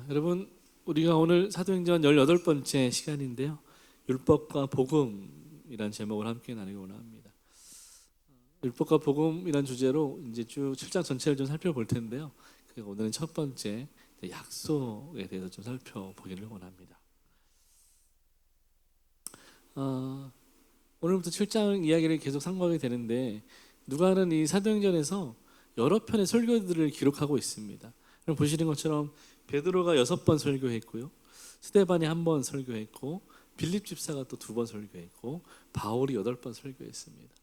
여러분, 우리가 오늘 사도행전 18번째 시간인데요. 율법과 복음이란 제목을 함께 나누고자 합니다. 율법과 복음이란 주제로 이제 쭉 7장 전체를 좀 살펴볼 텐데요. 오늘은 첫 번째 약속에 대해서 좀 살펴보기를 원합니다. 오늘부터 7장 이야기를 계속 상고하게 되는데, 누가는 이 사도행전에서 여러 편의 설교들을 기록하고 있습니다. 보시는 것처럼 베드로가 6번 설교했고요, 스데반이 1번 설교했고, 빌립 집사가 또 2번 설교했고, 바울이 8번 설교했습니다.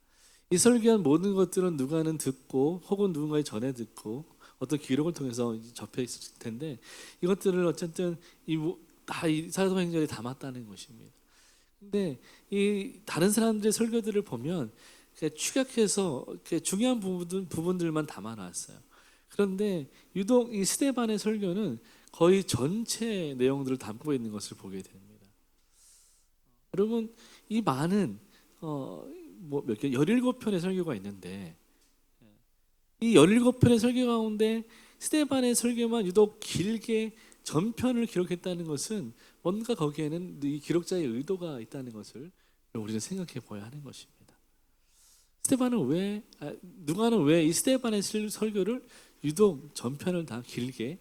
이 설교한 모든 것들은 누가는 듣고 혹은 누군가의 전해 듣고 어떤 기록을 통해서 접해 있을 텐데, 이것들을 어쨌든 다 이 사도행전에 담았다는 것입니다. 근데 이 다른 사람들의 설교들을 보면 축약해서 중요한 부분들만 담아놨어요. 그런데 유독 이 스데반의 설교는 거의 전체 내용들을 담고 있는 것을 보게 됩니다. 여러분, 이 많은 몇 개 17편의 설교가 있는데, 이 17편의 설교 가운데 스데반의 설교만 유독 길게 전편을 기록했다는 것은 뭔가 거기에는 이 기록자의 의도가 있다는 것을 우리는 생각해 보아야 하는 것입니다. 누가는 왜 이 스데반의 설교를 유독 전편을 다 길게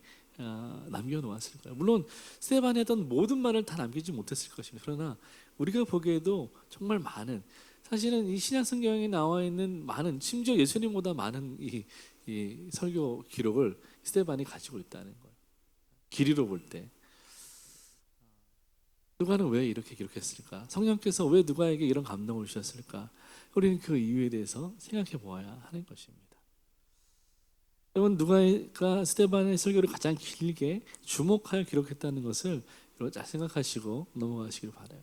남겨놓았을까요? 물론 스데반이 했던 모든 말을 다 남기지 못했을 것입니다. 그러나 우리가 보기에도 정말 많은, 사실은 이 신약 성경에 나와 있는 많은, 심지어 예수님보다 많은 이 설교 기록을 스데반이 가지고 있다는 거예요. 길이로 볼 때 누가는 왜 이렇게 기록했을까? 성령께서 왜 누가에게 이런 감동을 주셨을까? 우리는 그 이유에 대해서 생각해 보아야 하는 것입니다. 여러분, 누가가 스데반의 설교를 가장 길게 주목하여 기록했다는 것을 여러분 잘 생각하시고 넘어가시길 바라요.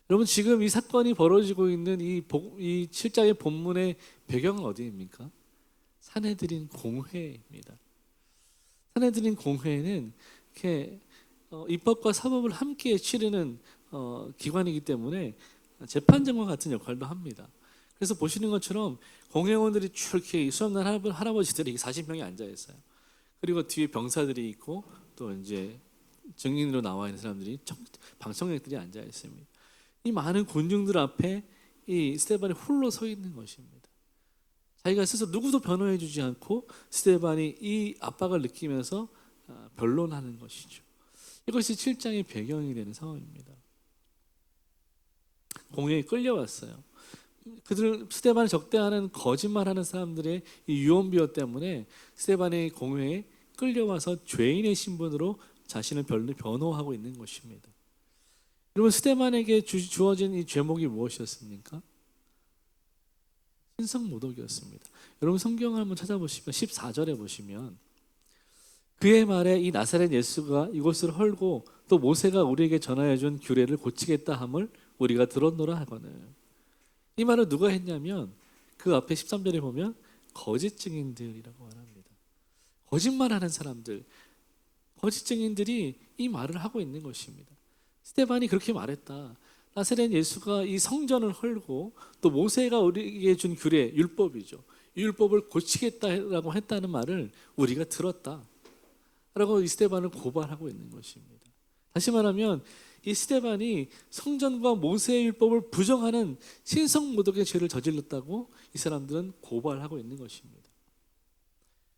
여러분, 지금 이 사건이 벌어지고 있는 이 7장의 본문의 배경은 어디입니까? 산헤드린 공회입니다. 산헤드린 공회는 이렇게 입법과 사법을 함께 치르는 기관이기 때문에 재판장과 같은 역할도 합니다. 그래서 보시는 것처럼 공회원들이 쭉 이렇게 수험난 할아버지들이 40명이 앉아 있어요. 그리고 뒤에 병사들이 있고 또 이제 증인으로 나와 있는 사람들이, 방청객들이 앉아 있습니다. 이 많은 군중들 앞에 이 스데반이 홀로 서 있는 것입니다. 자기가 스스로 누구도 변호해 주지 않고 스데반이 이 압박을 느끼면서 변론하는 것이죠. 이것이 7장의 배경이 되는 상황입니다. 공회에 끌려왔어요. 스데반을 적대하는 거짓말하는 사람들의 이 유언비어 때문에 스데반의 공회에 끌려와서 죄인의 신분으로 자신을 변호하고 있는 것입니다. 여러분, 스데반에게 주어진 이 죄목이 무엇이었습니까? 신성모독이었습니다. 여러분, 성경을 한번 찾아보시면 14절에 보시면, 그의 말에 이 나사렛 예수가 이곳을 헐고 또 모세가 우리에게 전하여 준 규례를 고치겠다 함을 우리가 들었노라 하거늘. 이 말을 누가 했냐면 그 앞에 13절에 보면 거짓 증인들이라고 말합니다. 거짓말하는 사람들, 거짓 증인들이 이 말을 하고 있는 것입니다. 스데반이 그렇게 말했다. 나사렛 예수가 이 성전을 헐고 또 모세가 우리에게 준 규례, 율법이죠, 이 율법을 고치겠다라고 했다는 말을 우리가 들었다 라고 이 스데반을 고발하고 있는 것입니다. 다시 말하면 이 스데반이 성전과 모세의 율법을 부정하는 신성모독의 죄를 저질렀다고 이 사람들은 고발하고 있는 것입니다.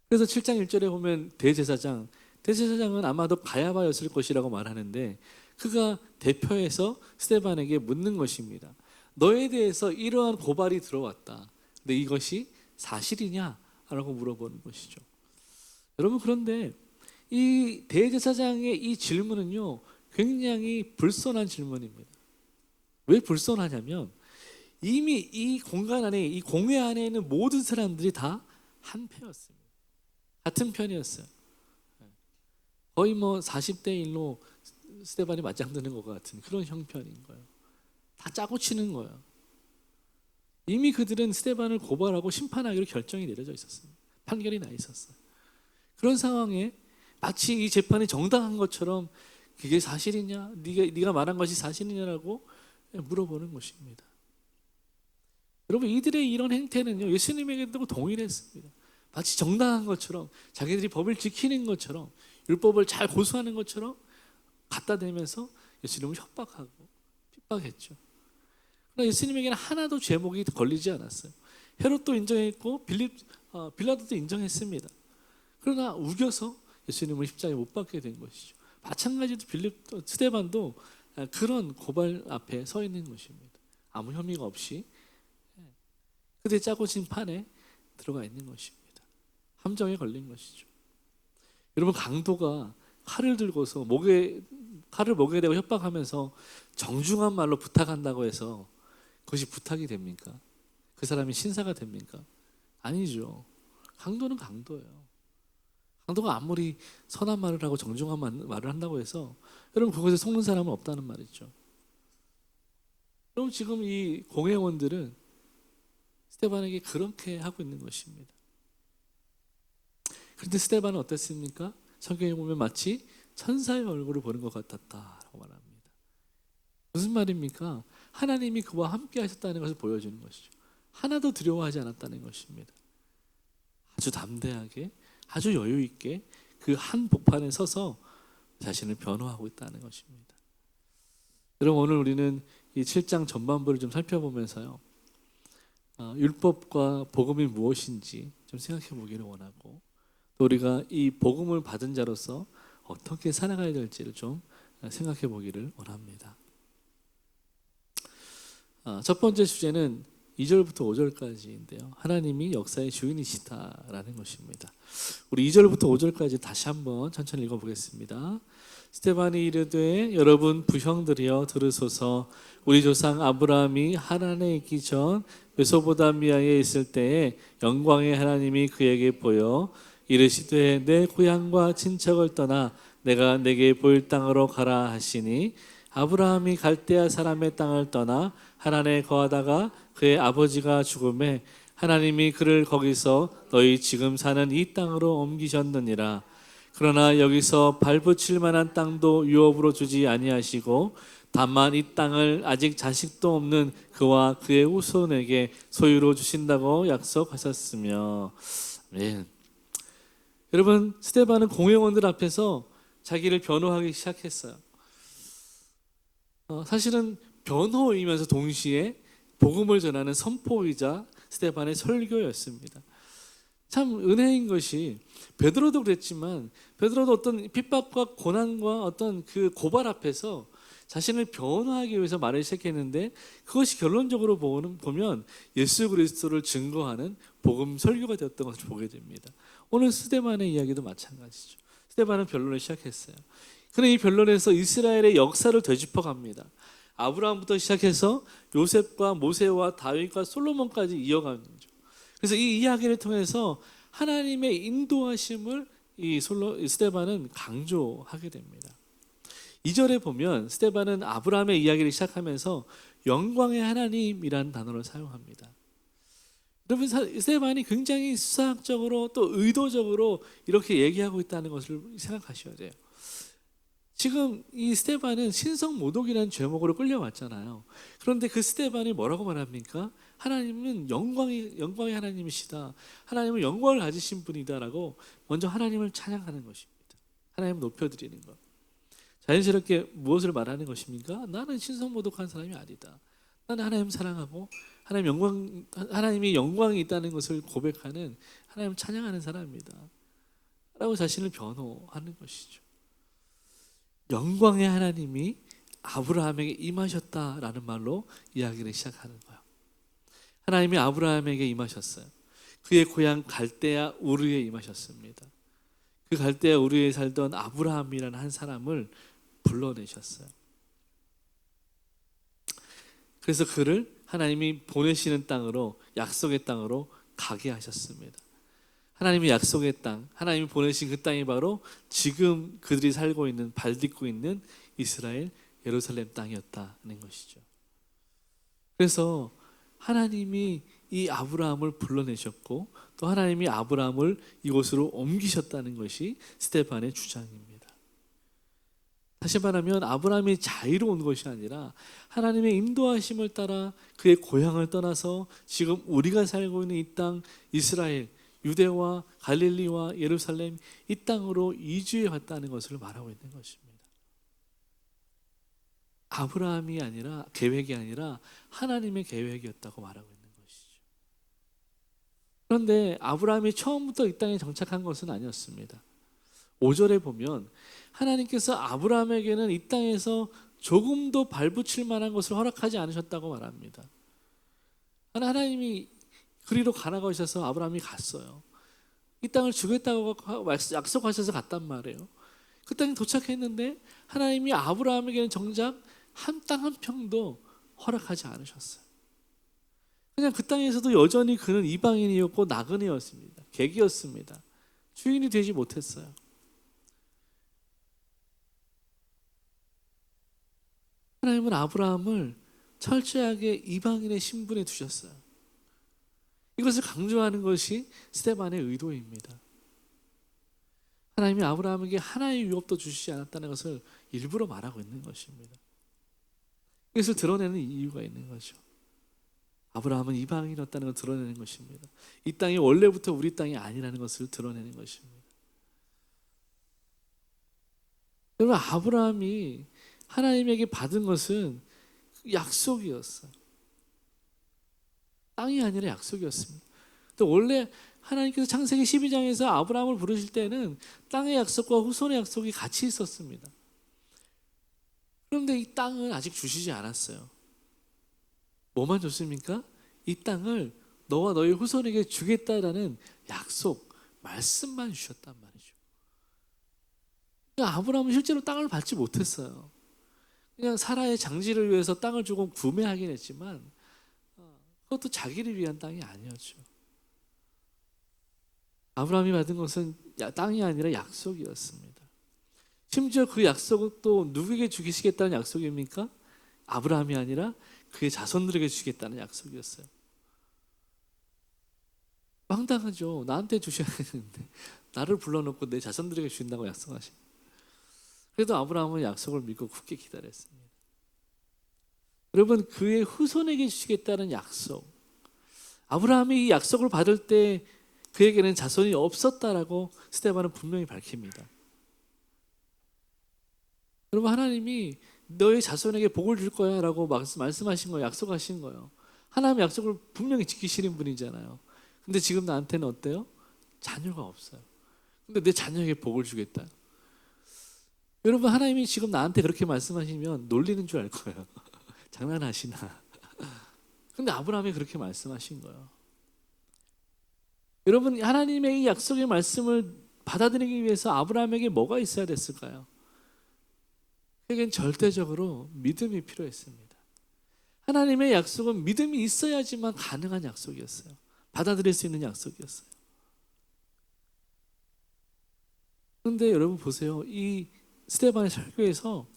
그래서 7장 1절에 보면 대제사장은 아마도 가야바였을 것이라고 말하는데, 그가 대표해서 스데반에게 묻는 것입니다. 너에 대해서 이러한 고발이 들어왔다. 근데 이것이 사실이냐? 라고 물어보는 것이죠. 여러분, 그런데 이 대제사장의 이 질문은요, 굉장히 불손한 질문입니다. 왜 불손하냐면 이미 이 공간 안에, 이 공회 안에 있는 모든 사람들이 다 한패였습니다. 같은 편이었어요. 거의 40대 1로 스데반이 맞짱뜨는 것 같은 그런 형편인 거예요. 다 짜고 치는 거예요. 이미 그들은 스데반을 고발하고 심판하기로 결정이 내려져 있었습니다. 판결이 나 있었어요. 그런 상황에 마치 이 재판이 정당한 것처럼 그게 사실이냐? 네가 말한 것이 사실이냐라고 물어보는 것입니다. 여러분, 이들의 이런 행태는요, 예수님에게도 동일했습니다. 마치 정당한 것처럼, 자기들이 법을 지키는 것처럼 율법을 잘 고수하는 것처럼 갖다 대면서 예수님을 협박하고 핍박했죠. 그러나 예수님에게는 하나도 죄목이 걸리지 않았어요. 헤롯도 인정했고 빌라도도 인정했습니다. 그러나 우겨서 예수님을 십자가에 못 박게 된 것이죠. 마찬가지로 스데반도 그런 고발 앞에 서 있는 것입니다. 아무 혐의가 없이 그대 짜고 진 판에 들어가 있는 것입니다. 함정에 걸린 것이죠. 여러분, 강도가 칼을 들고서 칼을 목에 대고 협박하면서 정중한 말로 부탁한다고 해서 그것이 부탁이 됩니까? 그 사람이 신사가 됩니까? 아니죠. 강도는 강도예요. 강도가 아무리 선한 말을 하고 정중한 말을 한다고 해서 여러분 그것에 속는 사람은 없다는 말이죠. 그럼 지금 이 공회원들은 스데반에게 그렇게 하고 있는 것입니다. 그런데 스데반은 어땠습니까? 성경에 보면 마치 천사의 얼굴을 보는 것 같았다라고 말합니다. 무슨 말입니까? 하나님이 그와 함께 하셨다는 것을 보여주는 것이죠. 하나도 두려워하지 않았다는 것입니다. 아주 담대하게, 아주 여유 있게 그 한 복판에 서서 자신을 변호하고 있다는 것입니다. 여러분, 오늘 우리는 이 7장 전반부를 좀 살펴보면서요, 율법과 복음이 무엇인지 좀 생각해 보기를 원하고, 또 우리가 이 복음을 받은 자로서 어떻게 살아가야 될지를 좀 생각해 보기를 원합니다. 첫 번째 주제는 2절부터 5절까지인데요. 하나님이 역사의 주인이시다라는 것입니다. 우리 2절부터 5절까지 다시 한번 천천히 읽어보겠습니다. 스데반이 이르되 여러분 부형들이여 들으소서. 우리 조상 아브라함이 하란에 있기 전 메소포타미아에 있을 때에 영광의 하나님이 그에게 보여 이르시되 내 고향과 친척을 떠나 내가 내게 보일 땅으로 가라 하시니 아브라함이 갈대아 사람의 땅을 떠나 하란에 거하다가 그의 아버지가 죽음에 하나님이 그를 거기서 너희 지금 사는 이 땅으로 옮기셨느니라. 그러나 여기서 발붙일 만한 땅도 유업으로 주지 아니하시고 다만 이 땅을 아직 자식도 없는 그와 그의 후손에게 소유로 주신다고 약속하셨으며. 아멘. 여러분, 스데반은 공회원들 앞에서 자기를 변호하기 시작했어요. 사실은 변호이면서 동시에 복음을 전하는 선포이자 스데반의 설교였습니다. 참 은혜인 것이 베드로도 그랬지만 베드로도 어떤 핍박과 고난과 어떤 그 고발 앞에서 자신을 변호하기 위해서 말을 시작했는데 그것이 결론적으로 보면 예수 그리스도를 증거하는 복음 설교가 되었던 것을 보게 됩니다. 오늘 스데반의 이야기도 마찬가지죠. 스데반은 변론을 시작했어요. 그런데 이 변론에서 이스라엘의 역사를 되짚어갑니다. 아브라함부터 시작해서 요셉과 모세와 다윗과 솔로몬까지 이어가는 거죠. 그래서 이 이야기를 통해서 하나님의 인도하심을 이 스데반은 강조하게 됩니다. 2절에 보면 스데반은 아브라함의 이야기를 시작하면서 영광의 하나님이라는 단어를 사용합니다. 여러분, 스데반이 굉장히 수사학적으로 또 의도적으로 이렇게 얘기하고 있다는 것을 생각하셔야 돼요. 지금 이 스데반은 신성모독이라는 죄목으로 끌려왔잖아요. 그런데 그 스데반이 뭐라고 말합니까? 하나님은 영광의 하나님이시다. 하나님은 영광을 가지신 분이다라고 먼저 하나님을 찬양하는 것입니다. 하나님을 높여드리는 것. 자연스럽게 무엇을 말하는 것입니까? 나는 신성모독한 사람이 아니다. 나는 하나님 사랑하고 하나님이 영광이 있다는 것을 고백하는 하나님을 찬양하는 사람입니다. 라고 자신을 변호하는 것이죠. 영광의 하나님이 아브라함에게 임하셨다라는 말로 이야기를 시작하는 거예요. 하나님이 아브라함에게 임하셨어요. 그의 고향 갈대아 우르에 임하셨습니다. 그 갈대아 우르에 살던 아브라함이라는 한 사람을 불러내셨어요. 그래서 그를 하나님이 보내시는 땅으로, 약속의 땅으로 가게 하셨습니다. 하나님의 약속의 땅, 하나님이 보내신 그 땅이 바로 지금 그들이 살고 있는, 발딛고 있는 이스라엘 예루살렘 땅이었다는 것이죠. 그래서 하나님이 이 아브라함을 불러내셨고 또 하나님이 아브라함을 이곳으로 옮기셨다는 것이 스데반의 주장입니다. 다시 말하면 아브라함이 자유로운 것이 아니라 하나님의 인도하심을 따라 그의 고향을 떠나서 지금 우리가 살고 있는 이 땅 이스라엘 유대와 갈릴리와 예루살렘 이 땅으로 이주해 왔다는 것을 말하고 있는 것입니다. 아브라함이 아니라 계획이 아니라 하나님의 계획이었다고 말하고 있는 것이죠. 그런데 아브라함이 처음부터 이 땅에 정착한 것은 아니었습니다. 5절에 보면 하나님께서 아브라함에게는 이 땅에서 조금도 발붙일 만한 것을 허락하지 않으셨다고 말합니다. 하나님이 그리로 가라고 하셔서 아브라함이 갔어요. 이 땅을 주겠다고 약속하셔서 갔단 말이에요. 그 땅에 도착했는데 하나님이 아브라함에게는 정작 한 땅 한 평도 허락하지 않으셨어요. 그냥 그 땅에서도 여전히 그는 이방인이었고 나그네였습니다. 객이었습니다. 주인이 되지 못했어요. 하나님은 아브라함을 철저하게 이방인의 신분에 두셨어요. 이것을 강조하는 것이 스데반의 의도입니다. 하나님이 아브라함에게 하나의 유업도 주시지 않았다는 것을 일부러 말하고 있는 것입니다. 이것을 드러내는 이유가 있는 거죠. 아브라함은 이방인이었다는 것을 드러내는 것입니다. 이 땅이 원래부터 우리 땅이 아니라는 것을 드러내는 것입니다. 여러분, 아브라함이 하나님에게 받은 것은 약속이었어요. 땅이 아니라 약속이었습니다. 또 원래 하나님께서 창세기 12장에서 아브라함을 부르실 때는 땅의 약속과 후손의 약속이 같이 있었습니다. 그런데 이 땅을 아직 주시지 않았어요. 뭐만 줬습니까? 이 땅을 너와 너희 후손에게 주겠다라는 약속, 말씀만 주셨단 말이죠. 그러니까 아브라함은 실제로 땅을 받지 못했어요. 그냥 사라의 장지를 위해서 땅을 조금 구매하긴 했지만 그것도 자기를 위한 땅이 아니었죠. 아브라함이 받은 것은 땅이 아니라 약속이었습니다. 심지어 그 약속도 누구에게 주시겠다는 약속입니까? 아브라함이 아니라 그의 자손들에게 주시겠다는 약속이었어요. 황당하죠. 나한테 주셔야 되는데 나를 불러놓고 내 자손들에게 주신다고 약속하신. 그래도 아브라함은 약속을 믿고 굳게 기다렸습니다. 여러분, 그의 후손에게 주시겠다는 약속. 아브라함이 이 약속을 받을 때 그에게는 자손이 없었다라고 스데반은 분명히 밝힙니다. 여러분, 하나님이 너의 자손에게 복을 줄 거야 라고 말씀하신 거예요. 약속하신 거예요. 하나님의 약속을 분명히 지키시는 분이잖아요. 근데 지금 나한테는 어때요? 자녀가 없어요. 근데 내 자녀에게 복을 주겠다. 여러분, 하나님이 지금 나한테 그렇게 말씀하시면 놀리는 줄 알 거예요. 장난하시나. 근데 아브라함이 그렇게 말씀하신 거예요. 여러분, 하나님의 이 약속의 말씀을 받아들이기 위해서 아브라함에게 뭐가 있어야 됐을까요? 그에겐 절대적으로 믿음이 필요했습니다. 하나님의 약속은 믿음이 있어야지만 가능한 약속이었어요. 받아들일 수 있는 약속이었어요. 그런데 여러분 보세요. 이 스데반의 설교에서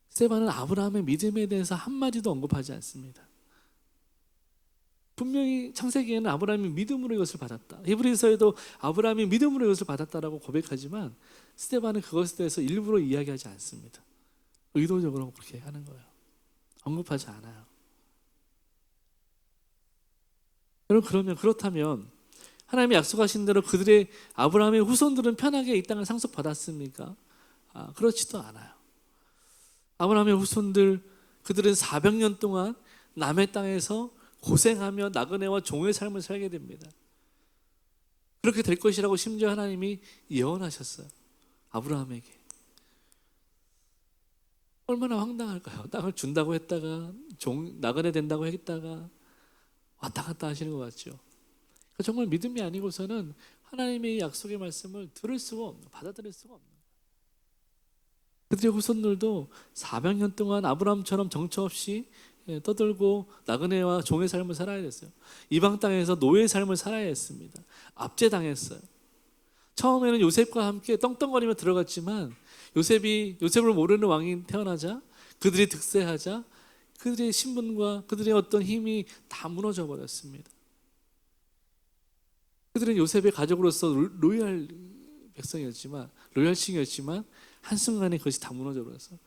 스데반은 아브라함의 믿음에 대해서 한마디도 언급하지 않습니다. 분명히 창세기에는 아브라함이 믿음으로 이것을 받았다. 히브리서에도 아브라함이 믿음으로 이것을 받았다라고 고백하지만 스데반은 그것에 대해서 일부러 이야기하지 않습니다. 의도적으로 그렇게 하는 거예요. 언급하지 않아요. 여러분, 그렇다면 하나님이 약속하신 대로 그들의 아브라함의 후손들은 편하게 이 땅을 상속받았습니까? 그렇지도 않아요. 아브라함의 후손들, 그들은 400년 동안 남의 땅에서 고생하며 나그네와 종의 삶을 살게 됩니다. 그렇게 될 것이라고 심지어 하나님이 예언하셨어요. 아브라함에게. 얼마나 황당할까요? 땅을 준다고 했다가 나그네 된다고 했다가 왔다 갔다 하시는 것 같죠. 정말 믿음이 아니고서는 하나님의 약속의 말씀을 들을 수가 없는, 받아들일 수가 없는. 그들의 후손들도 400년 동안 아브라함처럼 정처 없이 떠들고 나그네와 종의 삶을 살아야 됐어요. 이방 땅에서 노예의 삶을 살아야 했습니다. 압제당했어요. 처음에는 요셉과 함께 떵떵거리며 들어갔지만 요셉을 모르는 왕이 태어나자, 그들이 득세하자 그들의 신분과 그들의 어떤 힘이 다 무너져 버렸습니다. 그들은 요셉의 가족으로서 로얄 백성이었지만, 로얄층이었지만 한순간에 그것이 다 무너져 버렸어요.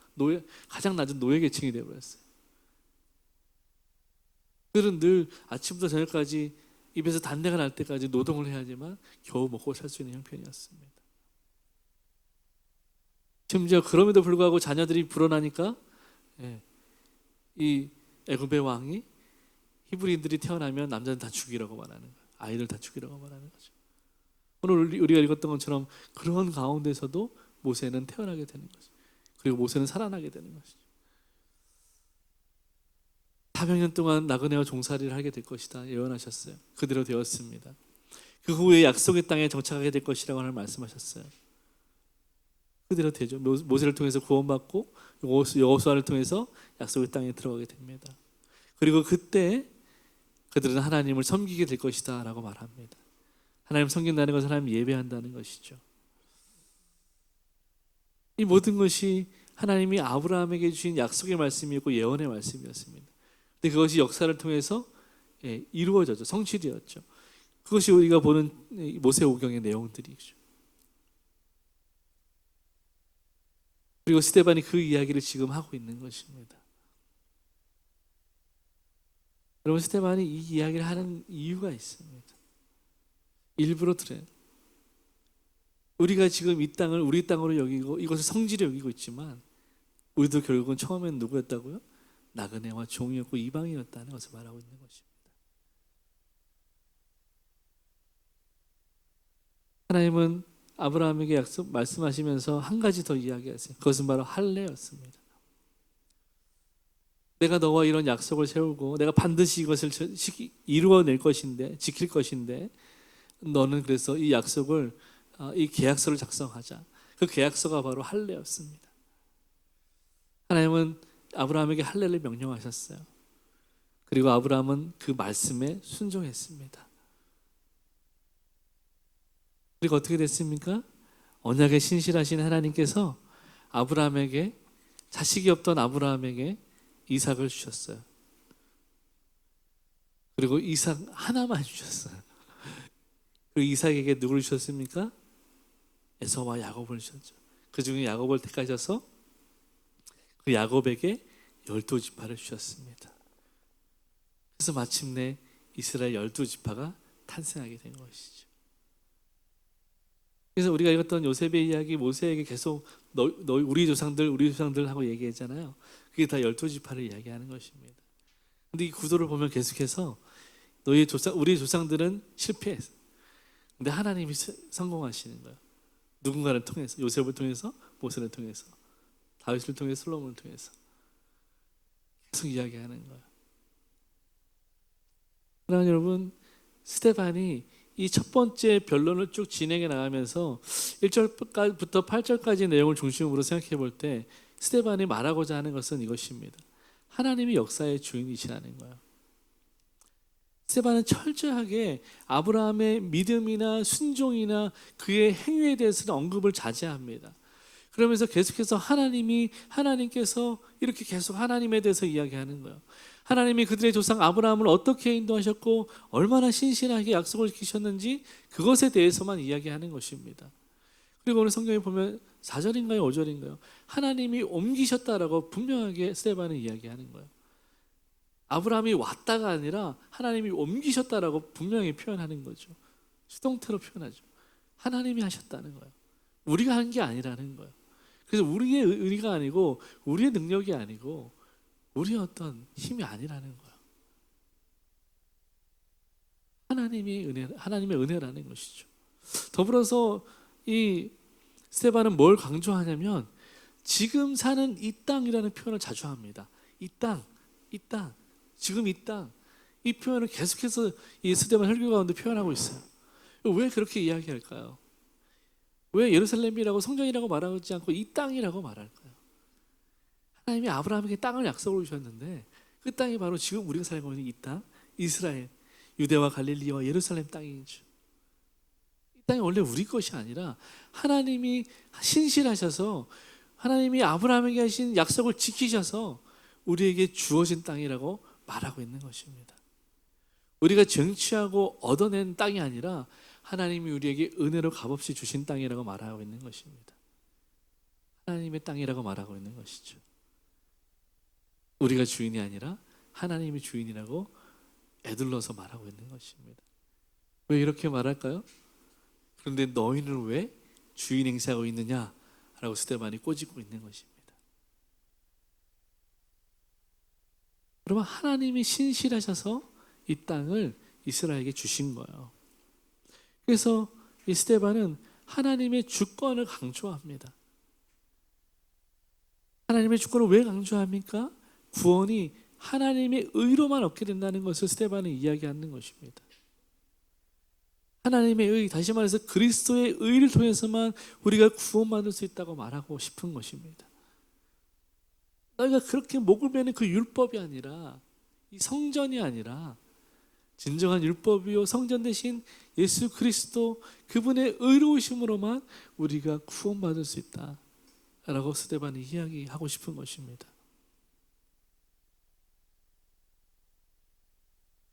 가장 낮은 노예 계층이 되어 버렸어요. 그들은 늘 아침부터 저녁까지 입에서 단내가 날 때까지 노동을 해야지만 겨우 먹고 살 수 있는 형편이었습니다. 심지어 그럼에도 불구하고 자녀들이 불어나니까 이 애굽의 왕이 히브리인들이 태어나면 남자는 다 죽이라고 말하는 거예요. 아이들 다 죽이라고 말하는 거죠. 오늘 우리가 읽었던 것처럼 그런 가운데서도 모세는 태어나게 되는 거죠. 그리고 모세는 살아나게 되는 것이죠. 400년 동안 나그네와 종살이를 하게 될 것이다 예언하셨어요. 그대로 되었습니다. 그 후에 약속의 땅에 정착하게 될 것이라고 하늘 말씀하셨어요. 그대로 되죠. 모세를 통해서 구원받고 여호수아를 통해서 약속의 땅에 들어가게 됩니다. 그리고 그때 그들은 하나님을 섬기게 될 것이다 라고 말합니다. 하나님 섬긴다는 것은 하나님 예배한다는 것이죠. 이 모든 것이 하나님이 아브라함에게 주신 약속의 말씀이었고 예언의 말씀이었습니다. 근데 그것이 역사를 통해서 이루어졌죠. 성취되었죠. 그것이 우리가 보는 모세오경의 내용들이죠. 그리고 스데반이 그 이야기를 지금 하고 있는 것입니다. 여러분, 스데반이 이 이야기를 하는 이유가 있습니다. 일부러 그래요. 우리가 지금 이 땅을 우리 땅으로 여기고 이것을 성지로 여기고 있지만 우리도 결국은 처음엔 누구였다고요? 나그네와 종이었고 이방이었다는 것을 말하고 있는 것입니다. 하나님은 아브라함에게 약속 말씀하시면서 한 가지 더 이야기하세요. 그것은 바로 할례였습니다. 내가 너와 이런 약속을 세우고 내가 반드시 이것을 이루어낼 것인데, 지킬 것인데 너는 그래서 이 약속을 이 계약서를 작성하자. 그 계약서가 바로 할례였습니다. 하나님은 아브라함에게 할례를 명령하셨어요. 그리고 아브라함은 그 말씀에 순종했습니다. 그리고 어떻게 됐습니까? 언약에 신실하신 하나님께서 아브라함에게, 자식이 없던 아브라함에게 이삭을 주셨어요. 그리고 이삭 하나만 주셨어요. 그리고 이삭에게 누구를 주셨습니까? 에서와 야곱을 주셨죠. 그 중에 야곱을 택하셔서 그 야곱에게 12지파를 주셨습니다. 그래서 마침내 이스라엘 12지파가 탄생하게 된 것이죠. 그래서 우리가 읽었던 요셉의 이야기, 모세에게 계속 우리 조상들 하고 얘기했잖아요. 그게 다 12지파를 이야기하는 것입니다. 근데 이 구도를 보면 계속해서 우리 조상들은 실패했어요. 근데 하나님이 성공하시는 거예요. 누군가를 통해서, 요셉을 통해서, 모세를 통해서, 다윗을 통해서, 솔로몬을 통해서 계속 이야기하는 거예요. 그러나 여러분, 스데반이 이 첫 번째 변론을 쭉 진행해 나가면서 1절부터 8절까지 내용을 중심으로 생각해 볼 때 스데반이 말하고자 하는 것은 이것입니다. 하나님이 역사의 주인이시라는 거예요. 스데반은 철저하게 아브라함의 믿음이나 순종이나 그의 행위에 대해서는 언급을 자제합니다. 그러면서 계속해서 하나님께서 이렇게 계속 하나님에 대해서 이야기하는 거예요. 하나님이 그들의 조상 아브라함을 어떻게 인도하셨고 얼마나 신실하게 약속을 지키셨는지 그것에 대해서만 이야기하는 것입니다. 그리고 오늘 성경에 보면 4절인가요? 5절인가요? 하나님이 옮기셨다라고 분명하게 스데반은 이야기하는 거예요. 아브라함이 왔다가 아니라 하나님이 옮기셨다라고 분명히 표현하는 거죠. 수동태로 표현하죠. 하나님이 하셨다는 거예요. 우리가 한 게 아니라는 거예요. 그래서 우리의 의리가 아니고 우리의 능력이 아니고 우리의 어떤 힘이 아니라는 거예요. 하나님의 은혜라는 것이죠. 더불어서 이 스데반은 뭘 강조하냐면 지금 사는 이 땅이라는 표현을 자주 합니다. 이 땅, 지금 이 땅. 이 표현을 계속해서 이 스데반 설교 가운데 표현하고 있어요. 왜 그렇게 이야기할까요? 왜 예루살렘이라고 성전이라고 말하지 않고 이 땅이라고 말할까요? 하나님이 아브라함에게 땅을 약속을 주셨는데 그 땅이 바로 지금 우리가 살고 있는 이 땅, 이스라엘, 유대와 갈릴리와 예루살렘 땅이죠. 이 땅이 원래 우리 것이 아니라 하나님이 신실하셔서 하나님이 아브라함에게 하신 약속을 지키셔서 우리에게 주어진 땅이라고 말하고 있는 것입니다. 우리가 쟁취하고 얻어낸 땅이 아니라 하나님이 우리에게 은혜로 값없이 주신 땅이라고 말하고 있는 것입니다. 하나님의 땅이라고 말하고 있는 것이죠. 우리가 주인이 아니라 하나님이 주인이라고 애둘러서 말하고 있는 것입니다. 왜 이렇게 말할까요? 그런데 너희는 왜 주인 행세하고 있느냐라고 스데반이 꼬집고 있는 것입니다. 여러분, 하나님이 신실하셔서 이 땅을 이스라엘에게 주신 거예요. 그래서 이 스데반은 하나님의 주권을 강조합니다. 하나님의 주권을 왜 강조합니까? 구원이 하나님의 의로만 얻게 된다는 것을 스데반은 이야기하는 것입니다. 하나님의 의, 다시 말해서 그리스도의 의를 통해서만 우리가 구원받을 수 있다고 말하고 싶은 것입니다. 너희가 그렇게 목을 매는 그 율법이 아니라, 이 성전이 아니라 진정한 율법이요 성전 대신 예수 그리스도 그분의 의로우심으로만 우리가 구원받을 수 있다라고 스데반이 이야기하고 싶은 것입니다.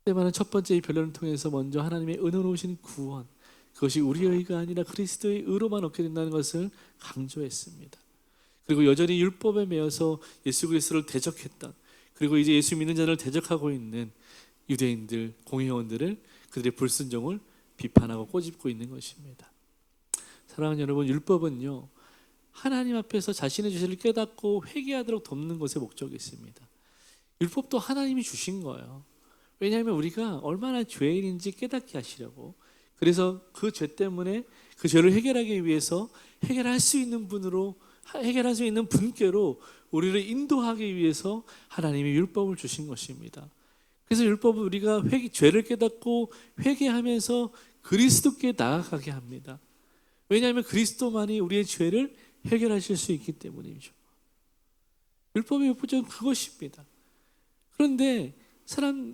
스데반은 첫 번째 이 변론을 통해서 먼저 하나님의 은혜로우신 구원, 그것이 우리의 의가 아니라 그리스도의 의로만 얻게 된다는 것을 강조했습니다. 그리고 여전히 율법에 매여서 예수 그리스도를 대적했던, 그리고 이제 예수 믿는 자를 대적하고 있는 유대인들, 공회원들을, 그들의 불순종을 비판하고 꼬집고 있는 것입니다. 사랑하는 여러분, 율법은요 하나님 앞에서 자신의 죄를 깨닫고 회개하도록 돕는 것에 목적이 있습니다. 율법도 하나님이 주신 거예요. 왜냐하면 우리가 얼마나 죄인인지 깨닫게 하시려고, 그래서 그 죄 때문에 그 죄를 해결하기 위해서 해결할 수 있는 분께로 우리를 인도하기 위해서 하나님이 율법을 주신 것입니다. 그래서 율법은 우리가 죄를 깨닫고 회개하면서 그리스도께 나아가게 합니다. 왜냐하면 그리스도만이 우리의 죄를 해결하실 수 있기 때문이죠. 율법의 목적은 그것입니다. 그런데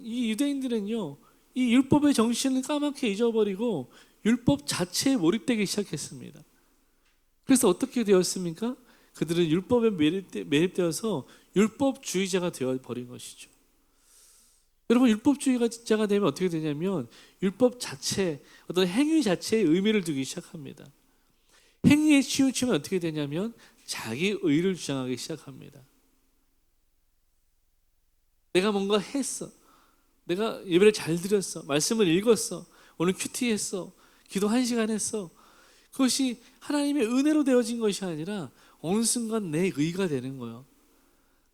이 유대인들은요, 이 율법의 정신을 까맣게 잊어버리고 율법 자체에 몰입되기 시작했습니다. 그래서 어떻게 되었습니까? 그들은 율법에 매입되어서 율법주의자가 되어버린 것이죠. 여러분, 율법주의자가 되면 어떻게 되냐면 율법 자체, 어떤 행위 자체에 의미를 두기 시작합니다. 행위에 치우치면 어떻게 되냐면 자기 의를 주장하기 시작합니다. 내가 뭔가 했어, 내가 예배를 잘 드렸어, 말씀을 읽었어, 오늘 큐티했어, 기도 1시간 했어, 그것이 하나님의 은혜로 되어진 것이 아니라 어느 순간 내 의가 되는 거예요.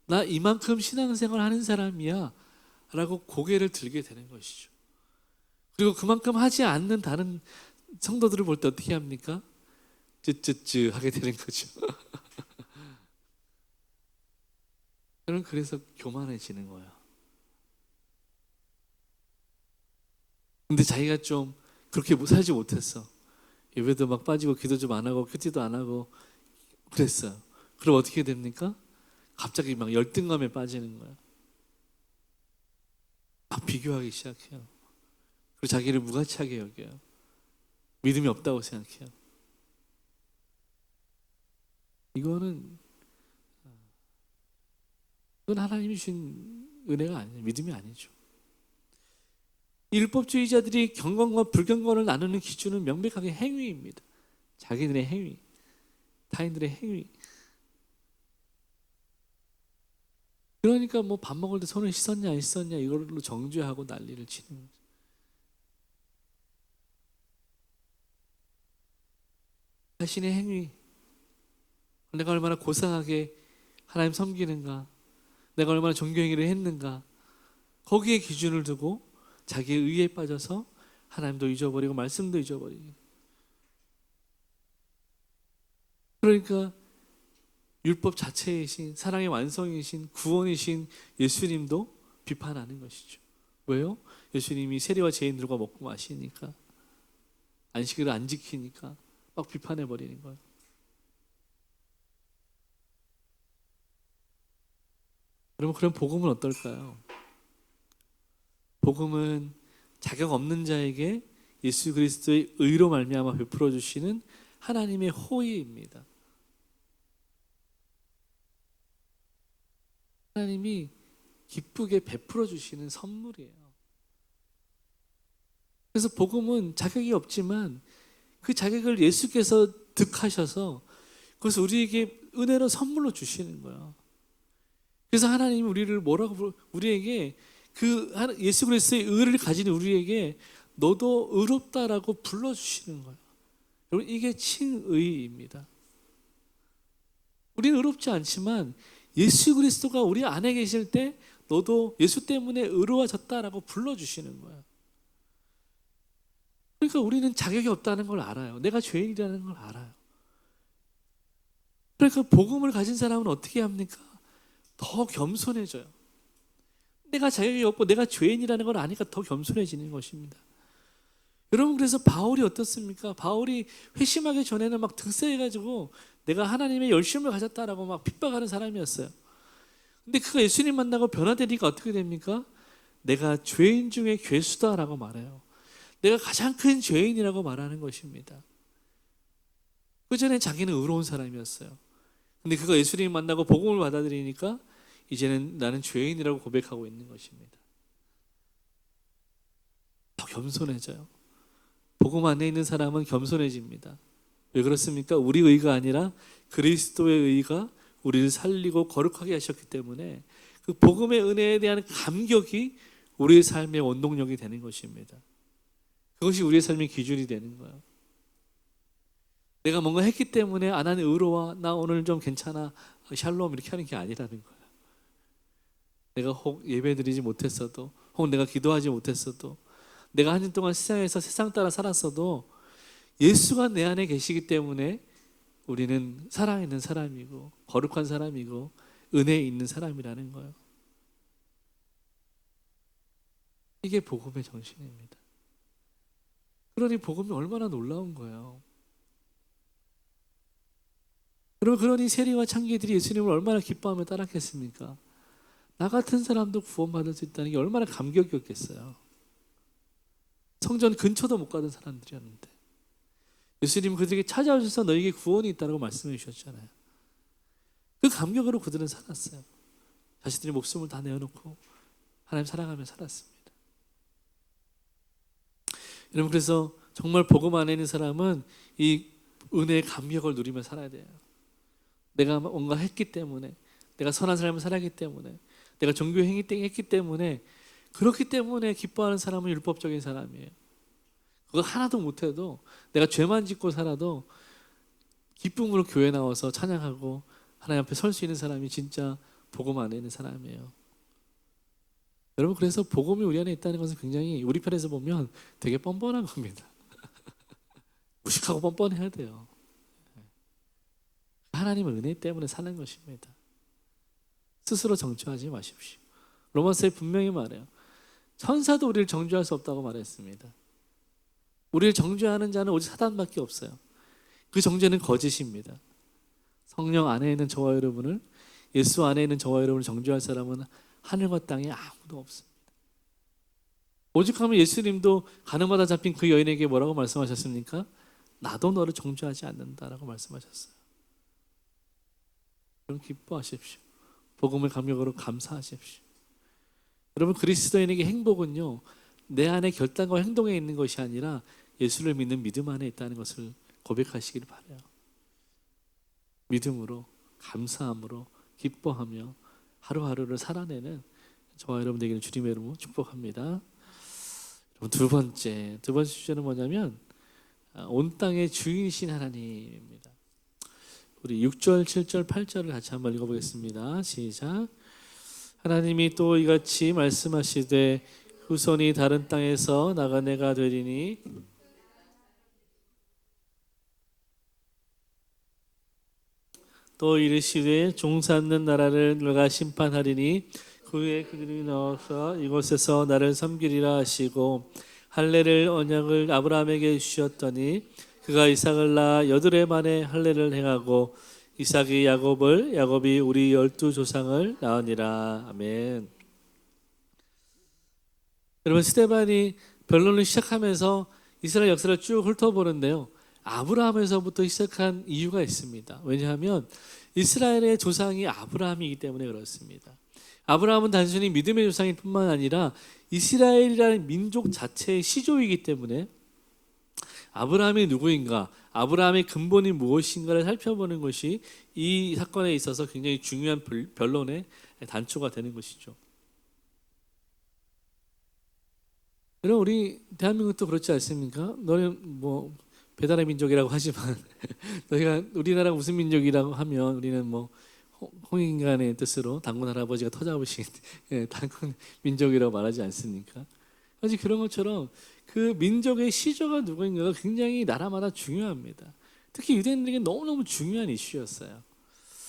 나 이만큼 신앙생활 하는 사람이야 라고 고개를 들게 되는 것이죠. 그리고 그만큼 하지 않는 다른 성도들을 볼 때 어떻게 합니까? 쯔쯔쯔 하게 되는 거죠. 저는 그래서 교만해지는 거예요. 근데 자기가 좀 그렇게 살지 못했어. 예배도 막 빠지고 기도 좀 안 하고 큐티도 안 하고 그랬어요. 그럼 어떻게 됩니까? 갑자기 막 열등감에 빠지는 거예요. 막 비교하기 시작해요. 그리고 자기를 무가치하게 여겨요. 믿음이 없다고 생각해요. 이건 하나님이 주신 은혜가 아니에요. 믿음이 아니죠. 율법주의자들이 경건과 불경건을 나누는 기준은 명백하게 행위입니다. 자기들의 행위, 타인들의 행위. 그러니까 뭐 밥 먹을 때 손을 씻었냐 안 씻었냐 이걸로 정죄하고 난리를 치는 거죠. 자신의 행위, 내가 얼마나 고상하게 하나님 섬기는가, 내가 얼마나 종교행위를 했는가, 거기에 기준을 두고 자기의 의에 빠져서 하나님도 잊어버리고 말씀도 잊어버리고, 그러니까 율법 자체이신 사랑의 완성이신 구원이신 예수님도 비판하는 것이죠. 왜요? 예수님이 세리와 죄인들과 먹고 마시니까, 안식일을 안 지키니까 막 비판해버리는 거예요. 여러분, 그럼 복음은 어떨까요? 복음은 자격 없는 자에게 예수 그리스도의 의로 말미암아 베풀어 주시는 하나님의 호의입니다. 하나님이 기쁘게 베풀어 주시는 선물이에요. 그래서 복음은 자격이 없지만 그 자격을 예수께서 득하셔서 그것을 우리에게 은혜로 선물로 주시는 거예요. 그래서 하나님이 우리에게 그 예수 그리스도의 의를 가진 우리에게 너도 의롭다라고 불러주시는 거예요. 여러분, 이게 칭의입니다. 우리는 의롭지 않지만 예수 그리스도가 우리 안에 계실 때 너도 예수 때문에 의로워졌다라고 불러주시는 거예요. 그러니까 우리는 자격이 없다는 걸 알아요. 내가 죄인이라는 걸 알아요. 그러니까 복음을 가진 사람은 어떻게 합니까? 더 겸손해져요. 내가 자격이 없고 내가 죄인이라는 걸 아니까 더 겸손해지는 것입니다. 여러분, 그래서 바울이 어떻습니까? 바울이 회심하기 전에는 막 득세해가지고 내가 하나님의 열심을 가졌다라고 막 핍박하는 사람이었어요. 근데 그가 예수님 만나고 변화되니까 어떻게 됩니까? 내가 죄인 중에 괴수다라고 말해요. 내가 가장 큰 죄인이라고 말하는 것입니다. 그전에 자기는 의로운 사람이었어요. 근데 그가 예수님 만나고 복음을 받아들이니까 이제는 나는 죄인이라고 고백하고 있는 것입니다. 더 겸손해져요. 복음 안에 있는 사람은 겸손해집니다. 왜 그렇습니까? 우리 의가 아니라 그리스도의 의가 우리를 살리고 거룩하게 하셨기 때문에 그 복음의 은혜에 대한 감격이 우리의 삶의 원동력이 되는 것입니다. 그것이 우리의 삶의 기준이 되는 거예요. 내가 뭔가 했기 때문에 나는 의로워, 나 오늘 좀 괜찮아, 샬롬 이렇게 하는 게 아니라는 거예요. 내가 혹 예배드리지 못했어도, 혹 내가 기도하지 못했어도, 내가 한 년 동안 세상에서 세상 따라 살았어도 예수가 내 안에 계시기 때문에 우리는 살아있는 사람이고 거룩한 사람이고 은혜에 있는 사람이라는 거예요. 이게 복음의 정신입니다. 그러니 복음이 얼마나 놀라운 거예요. 그러니 세리와 창기들이 예수님을 얼마나 기뻐하며 따랐겠습니까? 나 같은 사람도 구원받을 수 있다는 게 얼마나 감격이었겠어요. 성전 근처도 못 가던 사람들이었는데 예수님 그들에게 찾아오셔서 너에게 구원이 있다고 말씀해 주셨잖아요. 그 감격으로 그들은 살았어요. 자신들의 목숨을 다 내어놓고 하나님 사랑하며 살았습니다. 여러분, 그래서 정말 복음 안에 있는 사람은 이 은혜의 감격을 누리며 살아야 돼요. 내가 뭔가 했기 때문에, 내가 선한 삶을 살았기 때문에, 내가 종교 행위 했기 때문에, 그렇기 때문에 기뻐하는 사람은 율법적인 사람이에요. 그거 하나도 못해도, 내가 죄만 짓고 살아도 기쁨으로 교회 나와서 찬양하고 하나님 앞에 설 수 있는 사람이 진짜 복음 안에 있는 사람이에요. 여러분, 그래서 복음이 우리 안에 있다는 것은 굉장히 우리 편에서 보면 되게 뻔뻔한 겁니다. 무식하고 뻔뻔해야 돼요. 하나님의 은혜 때문에 사는 것입니다. 스스로 정죄하지 마십시오. 로마서에 분명히 말해요. 천사도 우리를 정죄할 수 없다고 말했습니다. 우리를 정죄하는 자는 오직 사단밖에 없어요. 그 정죄는 거짓입니다. 성령 안에 있는 저와 여러분을, 예수 안에 있는 저와 여러분을 정죄할 사람은 하늘과 땅에 아무도 없습니다. 오죽하면 예수님도 가늠하다 잡힌 그 여인에게 뭐라고 말씀하셨습니까? 나도 너를 정죄하지 않는다라고 말씀하셨어요. 여러분, 기뻐하십시오. 복음을 감격으로 감사하십시오. 여러분, 그리스도인에게 행복은요, 내 안에 결단과 행동에 있는 것이 아니라 예수를 믿는 믿음 안에 있다는 것을 고백하시길 바라요. 믿음으로, 감사함으로, 기뻐하며 하루하루를 살아내는 저와 여러분 되기를 주님의 이름으로 축복합니다. 여러분, 두 번째 주제는 뭐냐면 온 땅의 주인이신 하나님입니다. 우리 6절, 7절, 8절을 같이 한번 읽어보겠습니다. 시작. 하나님이 또 이같이 말씀하시되 후손이 다른 땅에서 나그네가 되리니 또 이르시되 종 삼는 나라를 내가 심판하리니 그 후에 그들이 나와서 이곳에서 나를 섬기리라 하시고 할례를 언약을 아브라함에게 주셨더니 그가 이삭을 낳아 여드레 만에 할례를 행하고 이삭이 야곱을, 야곱이 우리 12조상을 낳으니라. 아멘. 여러분, 스데반이 변론을 시작하면서 이스라엘 역사를 쭉 훑어보는데요, 아브라함에서부터 시작한 이유가 있습니다. 왜냐하면 이스라엘의 조상이 아브라함이기 때문에 그렇습니다. 아브라함은 단순히 믿음의 조상일 뿐만 아니라 이스라엘이라는 민족 자체의 시조이기 때문에 아브라함이 누구인가, 아브라함의 근본이 무엇인가를 살펴보는 것이 이 사건에 있어서 굉장히 중요한 변론의 단초가 되는 것이죠. 여러분 우리 대한민국도 그렇지 않습니까? 너는 뭐 배달의 민족이라고 하지만 너희가 우리나라가 무슨 민족이라고 하면 우리는 뭐 홍인간의 뜻으로 단군 할아버지가 터잡으신 단군 민족이라고 말하지 않습니까? 아직 그런 것처럼 그 민족의 시조가 누구인가가 굉장히 나라마다 중요합니다. 특히 유대인들에게 너무너무 중요한 이슈였어요.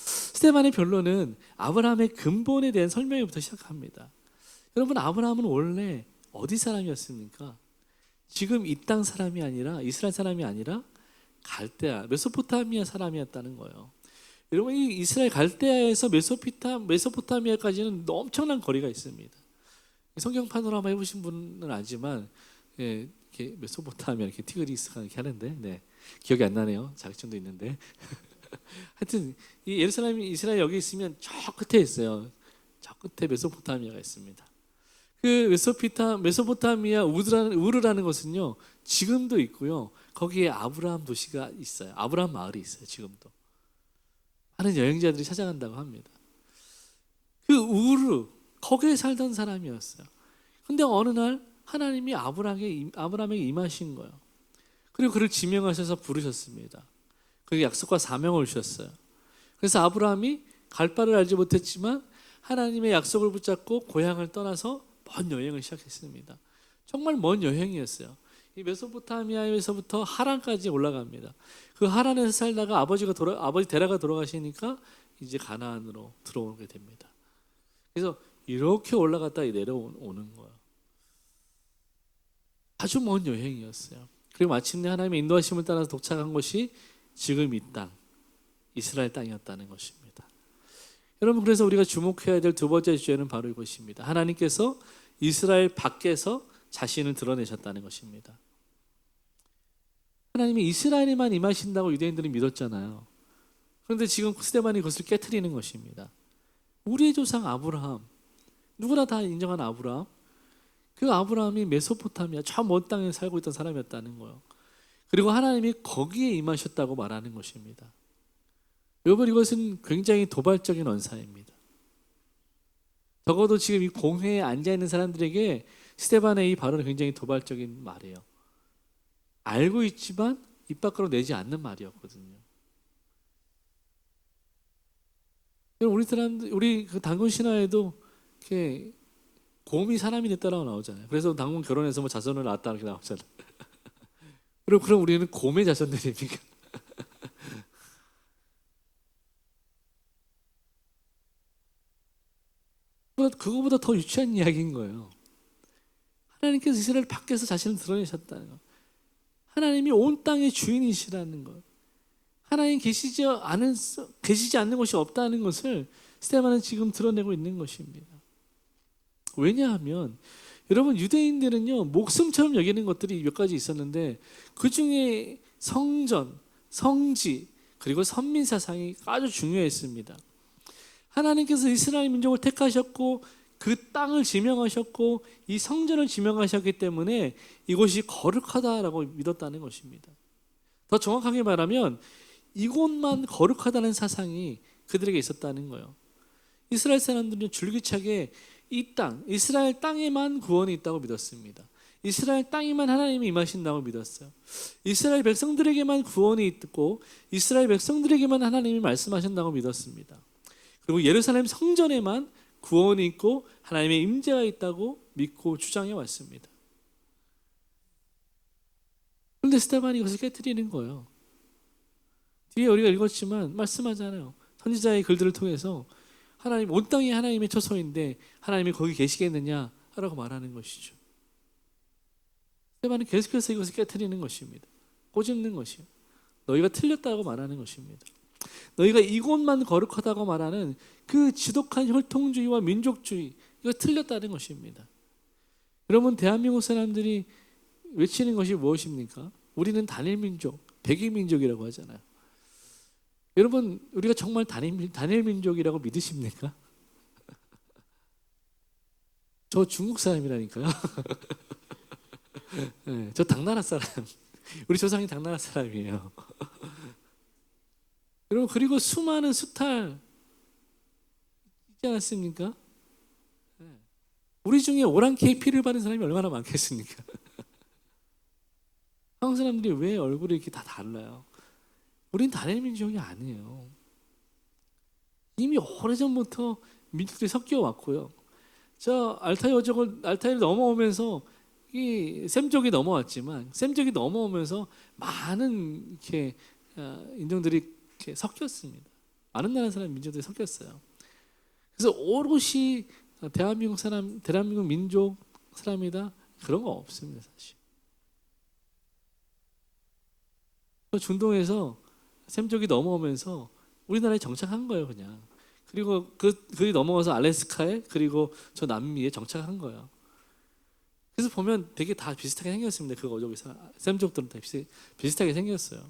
스테반의 변론은 아브라함의 근본에 대한 설명부터 시작합니다. 여러분 아브라함은 원래 어디 사람이었습니까? 지금 이 땅 사람이 아니라 이스라엘 사람이 아니라 갈대아, 메소포타미아 사람이었다는 거예요. 여러분 이 이스라엘 갈대아에서 메소포타미아까지는 엄청난 거리가 있습니다. 성경 파노라마 해보신 분은 알지만 이렇게 메소포타미아 이렇게 티그리스가 이렇게 하는데 기억이 안 나네요. 자격증도 있는데 하여튼 이 예루살렘이 이스라엘 여기 있으면 저 끝에 있어요. 저 끝에 메소포타미아가 있습니다. 그 메소포타미아 우르라는 것은요 지금도 있고요. 거기에 아브라함 도시가 있어요. 아브라함 마을이 있어요. 지금도 많은 여행자들이 찾아간다고 합니다. 그 우르 거기에 살던 사람이었어요. 근데 어느 날 하나님이 아브라함에게 임하신 거예요. 그리고 그를 지명하셔서 부르셨습니다. 그에게 약속과 사명을 주셨어요. 그래서 아브라함이 갈 바를 알지 못했지만 하나님의 약속을 붙잡고 고향을 떠나서 먼 여행을 시작했습니다. 정말 먼 여행이었어요. 이 메소포타미아에서부터 하란까지 올라갑니다. 그 하란에서 살다가 아버지 데라가 돌아가시니까 이제 가나안으로 들어오게 됩니다. 그래서 이렇게 올라갔다 내려오는 거예요. 아주 먼 여행이었어요. 그리고 마침내 하나님의 인도하심을 따라서 도착한 것이 지금 이 땅, 이스라엘 땅이었다는 것입니다. 여러분 그래서 우리가 주목해야 될 두 번째 주제는 바로 이것입니다. 하나님께서 이스라엘 밖에서 자신을 드러내셨다는 것입니다. 하나님이 이스라엘에만 임하신다고 유대인들은 믿었잖아요. 그런데 지금 스데반이 그것을 깨트리는 것입니다. 우리의 조상 아브라함, 누구나 다 인정한 아브라함, 그 아브라함이 메소포타미아 저 먼 땅에 살고 있던 사람이었다는 거예요. 그리고 하나님이 거기에 임하셨다고 말하는 것입니다. 여러분 이것은 굉장히 도발적인 언사입니다. 적어도 지금 이 공회에 앉아있는 사람들에게 스데반의 이 발언은 굉장히 도발적인 말이에요. 알고 있지만 입 밖으로 내지 않는 말이었거든요. 우리 그 단군 신화에도 이렇게 곰이 사람이 됐다라고 나오잖아요. 그래서 단군 결혼해서 뭐 자손을 낳았다 이렇게 나오잖아요. 그럼 우리는 곰의 자손들입니까? 그거보다 더 유치한 이야기인 거예요. 하나님께서 이스라엘 밖에서 자신을 드러내셨다는 것. 하나님이 온 땅의 주인이시라는 것. 하나님 계시지 않는 곳이 없다는 것을 스데반은 지금 드러내고 있는 것입니다. 왜냐하면 여러분 유대인들은요 목숨처럼 여기는 것들이 몇 가지 있었는데 그 중에 성전, 성지 그리고 선민 사상이 아주 중요했습니다. 하나님께서 이스라엘 민족을 택하셨고 그 땅을 지명하셨고 이 성전을 지명하셨기 때문에 이곳이 거룩하다라고 믿었다는 것입니다. 더 정확하게 말하면 이곳만 거룩하다는 사상이 그들에게 있었다는 거예요. 이스라엘 사람들은 줄기차게 이 땅, 이스라엘 땅에만 구원이 있다고 믿었습니다. 이스라엘 땅에만 하나님이 임하신다고 믿었어요. 이스라엘 백성들에게만 구원이 있고 이스라엘 백성들에게만 하나님이 말씀하신다고 믿었습니다. 그리고 예루살렘 성전에만 구원이 있고 하나님의 임재가 있다고 믿고 주장해 왔습니다. 그런데 스데반이 이것을 깨트리는 거예요. 뒤에 우리가 읽었지만 말씀하잖아요. 선지자의 글들을 통해서 하나님 온 땅이 하나님의 처소인데 하나님이 거기 계시겠느냐 라고 말하는 것이죠. 스데반은 계속해서 이것을 깨트리는 것입니다. 꼬집는 것이요. 너희가 틀렸다고 말하는 것입니다. 너희가 이곳만 거룩하다고 말하는 그 지독한 혈통주의와 민족주의 이거 틀렸다는 것입니다. 여러분 대한민국 사람들이 외치는 것이 무엇입니까? 우리는 단일민족, 백일민족이라고 하잖아요. 여러분 우리가 정말 단일민족이라고 믿으십니까? 저 중국 사람이라니까요. 네, 저 당나라 사람. 우리 조상이 당나라 사람이에요. 여러분 그리고 수많은 수탈 있지 않았습니까? 네. 우리 중에 오랑캐의 피를 받은 사람이 얼마나 많겠습니까? 한국 사람들이 왜 얼굴이 이렇게 다 달라요? 우린 다른 민족이 아니에요. 이미 오래전부터 민족들이 섞여 왔고요. 저 알타이를 넘어오면서 이 셈족이 넘어왔지만 셈족이 넘어오면서 많은 이렇게 인종들이 이렇게 섞였습니다. 많은 나라 사람 민족들이 섞였어요. 그래서 오롯이 대한민국 민족 사람이다 그런 거 없습니다 사실. 중동에서 셈족이 넘어오면서 우리나라에 정착한 거예요 그냥. 그리고 그들이 넘어가서 알래스카에 그리고 저 남미에 정착한 거예요. 그래서 보면 되게 다 비슷하게 생겼습니다. 그 어족에서 셈족들은 다 비슷하게 생겼어요.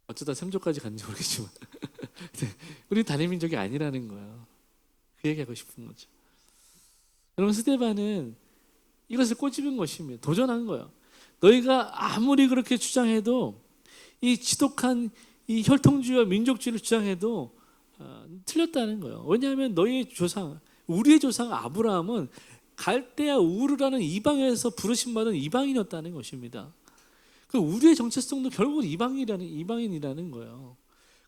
어쩌다 셈족까지 갔는지 모르겠지만 우리 단일 민족이 아니라는 거예요. 그 얘기하고 싶은 거죠. 여러분 스데반은 이것을 꼬집은 것입니다. 도전한 거예요. 너희가 아무리 그렇게 주장해도 이 지독한 이 혈통주의와 민족주의를 주장해도 틀렸다는 거예요. 왜냐하면 너희의 조상, 우리의 조상 아브라함은 갈대아 우르라는 이방에서 부르심받은 이방인이었다는 것입니다. 그 우리의 정체성도 결국은 이방인이라는 거예요.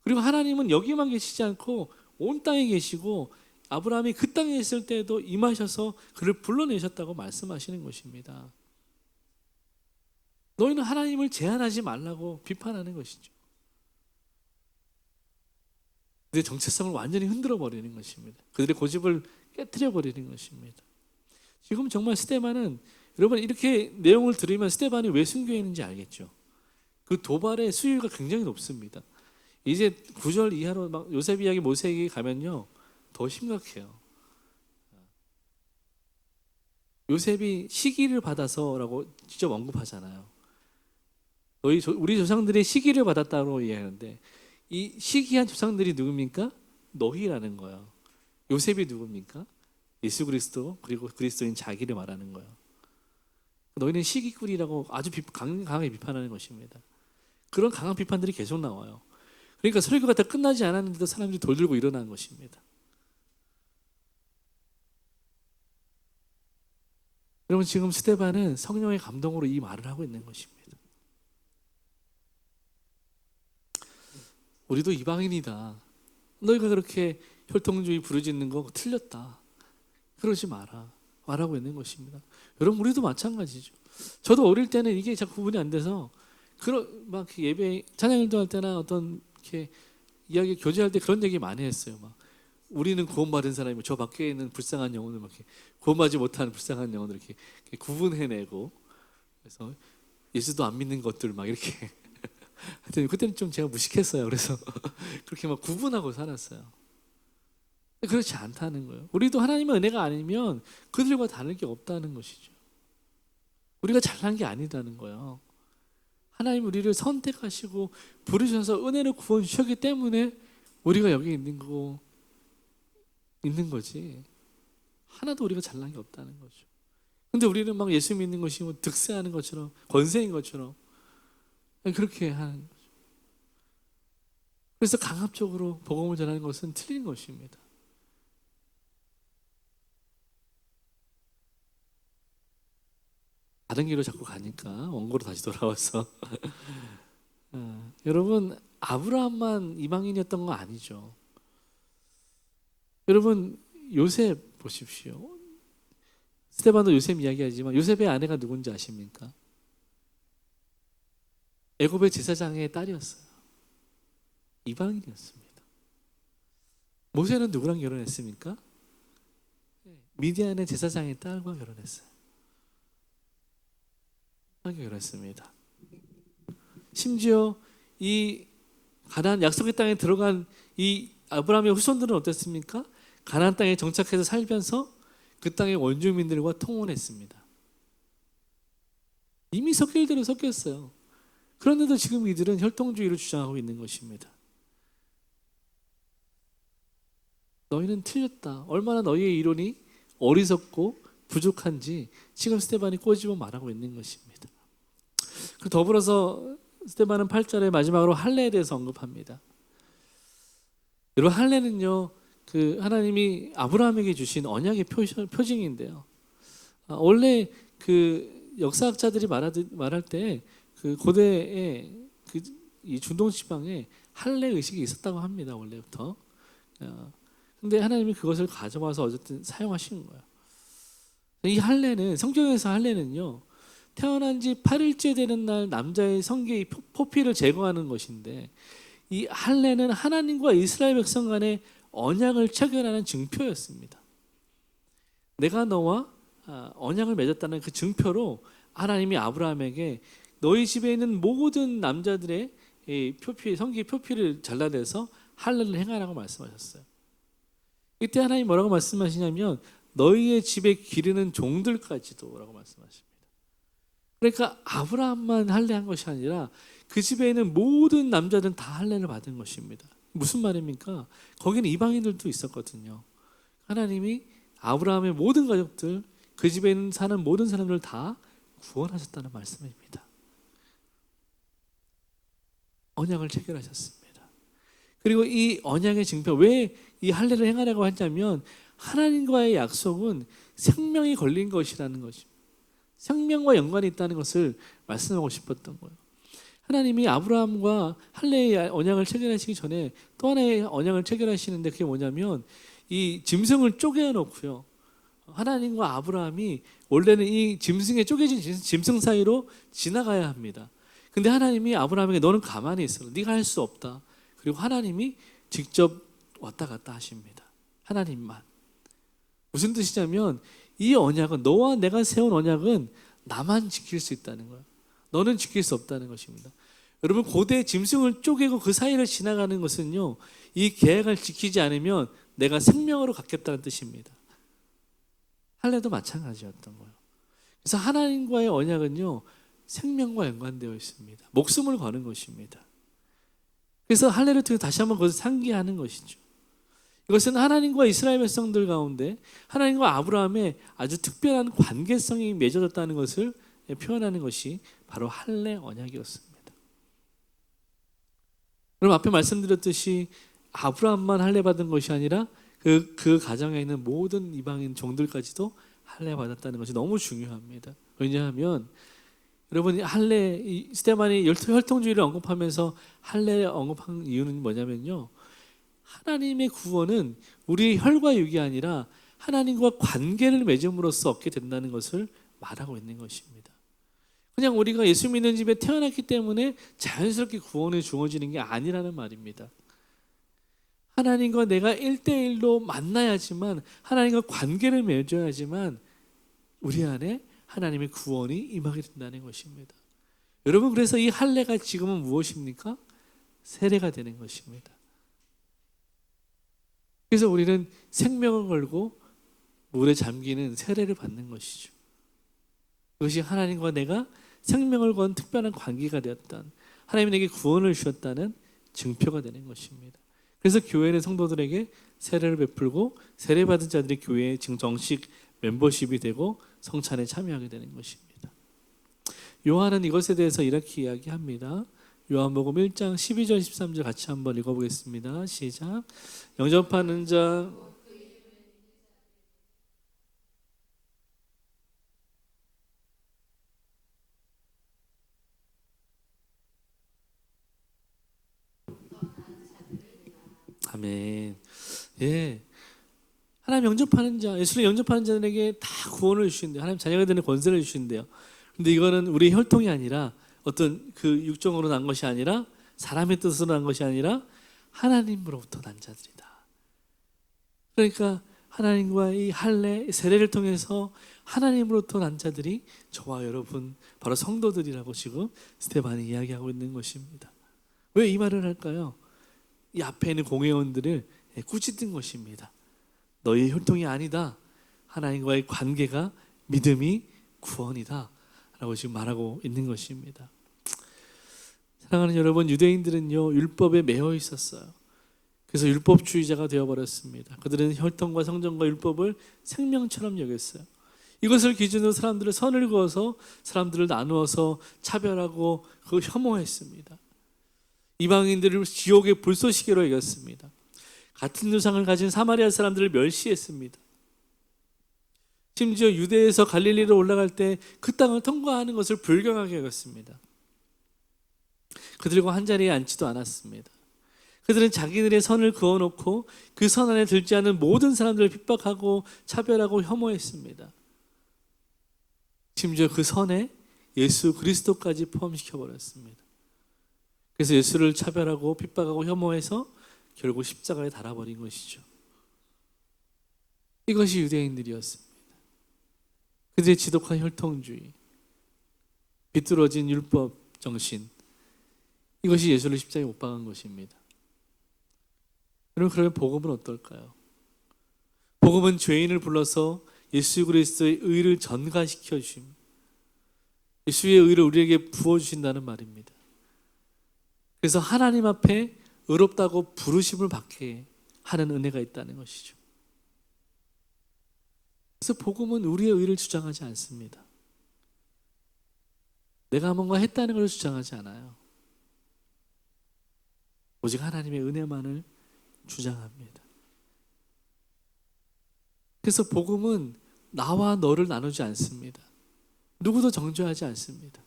그리고 하나님은 여기만 계시지 않고 온 땅에 계시고 아브라함이 그 땅에 있을 때에도 임하셔서 그를 불러내셨다고 말씀하시는 것입니다. 너희는 하나님을 제한하지 말라고 비판하는 것이죠. 그들의 정체성을 완전히 흔들어 버리는 것입니다. 그들의 고집을 깨트려 버리는 것입니다. 지금 정말 스데반은 여러분 이렇게 내용을 들으면 스데반이 왜 숨겨 있는지 알겠죠. 그 도발의 수위가 굉장히 높습니다. 이제 9절 이하로 막 요셉 이야기, 모세 이야기 가면요 더 심각해요. 요셉이 시기를 받아서라고 직접 언급하잖아요. 우리 조상들이 시기를 받았다고 이야기하는데 이 시기한 조상들이 누굽니까? 너희라는 거예요. 요셉이 누굽니까? 예수 그리스도 그리고 그리스도인 자기를 말하는 거예요. 너희는 시기꾼이라고 아주 강하게 비판하는 것입니다. 그런 강한 비판들이 계속 나와요. 그러니까 설교가 다 끝나지 않았는데도 사람들이 돌들고 일어난 것입니다. 여러분 지금 스데반은 성령의 감동으로 이 말을 하고 있는 것입니다. 우리도 이방인이다. 너희가 그렇게 혈통주의 부르짖는 거 틀렸다. 그러지 마라. 말하고 있는 것입니다. 여러분 우리도 마찬가지죠. 저도 어릴 때는 이게 자꾸 구분이 안 돼서 막 예배 찬양일도 할 때나 어떤 이렇게 이야기 교제할 때 그런 얘기 많이 했어요. 막 우리는 구원받은 사람이고 저 밖에 있는 불쌍한 영혼을 막 이렇게 구원받지 못하는 불쌍한 영혼을 이렇게 구분해내고 그래서 예수도 안 믿는 것들 막 이렇게 하여튼 그때는 좀 제가 무식했어요. 그래서 그렇게 막 구분하고 살았어요. 그렇지 않다는 거예요. 우리도 하나님의 은혜가 아니면 그들과 다를 게 없다는 것이죠. 우리가 잘난 게 아니다는 거예요. 하나님 우리를 선택하시고 부르셔서 은혜를 구원 주셨기 때문에 우리가 여기 있는 거지. 하나도 우리가 잘난 게 없다는 거죠. 근데 우리는 막 예수 믿는 것이 뭐 득세하는 것처럼 권세인 것처럼 그렇게 하는 거죠. 그래서 강압적으로 복음을 전하는 것은 틀린 것입니다. 다른 길로 자꾸 가니까 원고로 다시 돌아와서 여러분 아브라함만 이방인이었던 거 아니죠. 여러분 요셉 보십시오. 스데반도 요셉 이야기하지만 요셉의 아내가 누군지 아십니까? 애굽의 제사장의 딸이었어요. 이방인이었습니다. 모세는 누구랑 결혼했습니까? 미디안의 제사장의 딸과 결혼했어요. 결혼했습니다. 심지어 이 가나안 약속의 땅에 들어간 이 아브라함의 후손들은 어땠습니까? 가나안 땅에 정착해서 살면서 그 땅의 원주민들과 통혼했습니다. 이미 섞일 대로 섞였어요. 그런데도 지금 이들은 혈통주의를 주장하고 있는 것입니다. 너희는 틀렸다. 얼마나 너희의 이론이 어리석고 부족한지 지금 스데반이 꼬집어 말하고 있는 것입니다. 그 더불어서 스데반은 8절에 마지막으로 할례에 대해서 언급합니다. 여러분 할례는요 그 하나님이 아브라함에게 주신 언약의 표징인데요. 원래 그 역사학자들이 말할 때 그 고대에 이 중동 지방에 할례 의식이 있었다고 합니다. 원래부터. 근데 하나님이 그것을 가져와서 어쨌든 사용하신 거예요. 이 할례는, 성경에서 할례는요, 태어난 지 8일째 되는 날 남자의 성기의 포피를 제거하는 것인데, 이 할례는 하나님과 이스라엘 백성 간의 언약을 체결하는 증표였습니다. 내가 너와 언약을 맺었다는 그 증표로 하나님이 아브라함에게 너희 집에 있는 모든 남자들의 성기 표피를 잘라내서 할례를 행하라고 말씀하셨어요. 이때 하나님 뭐라고 말씀하시냐면 너희의 집에 기르는 종들까지도 라고 말씀하십니다. 그러니까 아브라함만 할례한 것이 아니라 그 집에 있는 모든 남자들은 다 할례를 받은 것입니다. 무슨 말입니까? 거기는 이방인들도 있었거든요. 하나님이 아브라함의 모든 가족들, 그 집에 사는 모든 사람들을 다 구원하셨다는 말씀입니다. 언약을 체결하셨습니다. 그리고 이 언약의 증표, 왜 이 할례를 행하라고 했냐면 하나님과의 약속은 생명이 걸린 것이라는 것입니다. 생명과 연관이 있다는 것을 말씀하고 싶었던 거예요. 하나님이 아브라함과 할례의 언약을 체결하시기 전에 또 하나의 언약을 체결하시는데 그게 뭐냐면 이 짐승을 쪼개어 놓고요. 하나님과 아브라함이 원래는 이 짐승에 쪼개진 짐승 사이로 지나가야 합니다. 근데 하나님이 아브라함에게 너는 가만히 있어라. 네가 할 수 없다. 그리고 하나님이 직접 왔다 갔다 하십니다. 하나님만. 무슨 뜻이냐면 이 언약은, 너와 내가 세운 언약은 나만 지킬 수 있다는 거예요. 너는 지킬 수 없다는 것입니다. 여러분, 고대 짐승을 쪼개고 그 사이를 지나가는 것은요, 이 계약을 지키지 않으면 내가 생명으로 갖겠다는 뜻입니다. 할례도 마찬가지였던 거예요. 그래서 하나님과의 언약은요, 생명과 연관되어 있습니다. 목숨을 거는 것입니다. 그래서 할례를 통해 다시 한번 그것을 상기하는 것이죠. 이것은 하나님과 이스라엘 백성들 가운데 하나님과 아브라함의 아주 특별한 관계성이 맺어졌다는 것을 표현하는 것이 바로 할례 언약이었습니다. 그럼 앞에 말씀드렸듯이 아브라함만 할례 받은 것이 아니라 그 가정에 있는 모든 이방인 종들까지도 할례 받았다는 것이 너무 중요합니다. 왜냐하면 여러분, 할례, 스데반이 혈통주의를 언급하면서 할례 언급한 이유는 뭐냐면요, 하나님의 구원은 우리의 혈과 육이 아니라 하나님과 관계를 맺음으로써 얻게 된다는 것을 말하고 있는 것입니다. 그냥 우리가 예수 믿는 집에 태어났기 때문에 자연스럽게 구원이 주어지는 게 아니라는 말입니다. 하나님과 내가 1대1로 만나야지만, 하나님과 관계를 맺어야지만 우리 안에 하나님의 구원이 임하게 된다는 것입니다. 여러분, 그래서 이 할례가 지금은 무엇입니까? 세례가 되는 것입니다. 그래서 우리는 생명을 걸고 물에 잠기는 세례를 받는 것이죠. 그것이 하나님과 내가 생명을 건 특별한 관계가 되었던, 하나님이 내게 구원을 주셨다는 증표가 되는 것입니다. 그래서 교회는 성도들에게 세례를 베풀고 세례받은 자들이 교회의 정식 멤버십이 되고 성찬에 참여하게 되는 것입니다. 요한은 이것에 대해서 이렇게 이야기합니다. 요한복음 1장 12절 13절 같이 한번 읽어보겠습니다. 시작. 영접하는 자, 아멘. 예, 하나님 영접하는 자, 예수를 영접하는 자들에게 다 구원을 주신대요. 하나님 자녀가 되는 권세를 주신대요. 근데 이거는 우리의 혈통이 아니라, 어떤 그 육정으로 난 것이 아니라, 사람의 뜻으로 난 것이 아니라 하나님으로부터 난 자들이다. 그러니까 하나님과 이 할례, 세례를 통해서 하나님으로부터 난 자들이 저와 여러분, 바로 성도들이라고 지금 스데반이 이야기하고 있는 것입니다. 왜 이 말을 할까요? 이 앞에 있는 공회원들을 꾸짖는 것입니다. 너희 혈통이 아니다. 하나님과의 관계가 믿음이 구원이다. 라고 지금 말하고 있는 것입니다. 사랑하는 여러분, 유대인들은요, 율법에 매여 있었어요. 그래서 율법주의자가 되어버렸습니다. 그들은 혈통과 성전과 율법을 생명처럼 여겼어요. 이것을 기준으로 사람들을 선을 그어서 사람들을 나누어서 차별하고 그 혐오했습니다. 이방인들을 지옥의 불쏘시개로 여겼습니다. 같은 조상을 가진 사마리아 사람들을 멸시했습니다. 심지어 유대에서 갈릴리로 올라갈 때 그 땅을 통과하는 것을 불경하게 여겼습니다. 그들과 한자리에 앉지도 않았습니다. 그들은 자기들의 선을 그어놓고 그 선 안에 들지 않은 모든 사람들을 핍박하고 차별하고 혐오했습니다. 심지어 그 선에 예수 그리스도까지 포함시켜버렸습니다. 그래서 예수를 차별하고 핍박하고 혐오해서 결국 십자가에 달아버린 것이죠. 이것이 유대인들이었습니다. 그들의 지독한 혈통주의, 비뚤어진 율법 정신, 이것이 예수를 십자가에 못 박은 것입니다. 여러분, 그러면 복음은 어떨까요? 복음은 죄인을 불러서 예수 그리스도의 의를 전가시켜 주십니다. 예수의 의를 우리에게 부어주신다는 말입니다. 그래서 하나님 앞에 의롭다고 부르심을 받게 하는 은혜가 있다는 것이죠. 그래서 복음은 우리의 의를 주장하지 않습니다. 내가 뭔가 했다는 걸 주장하지 않아요. 오직 하나님의 은혜만을 주장합니다. 그래서 복음은 나와 너를 나누지 않습니다. 누구도 정죄하지 않습니다.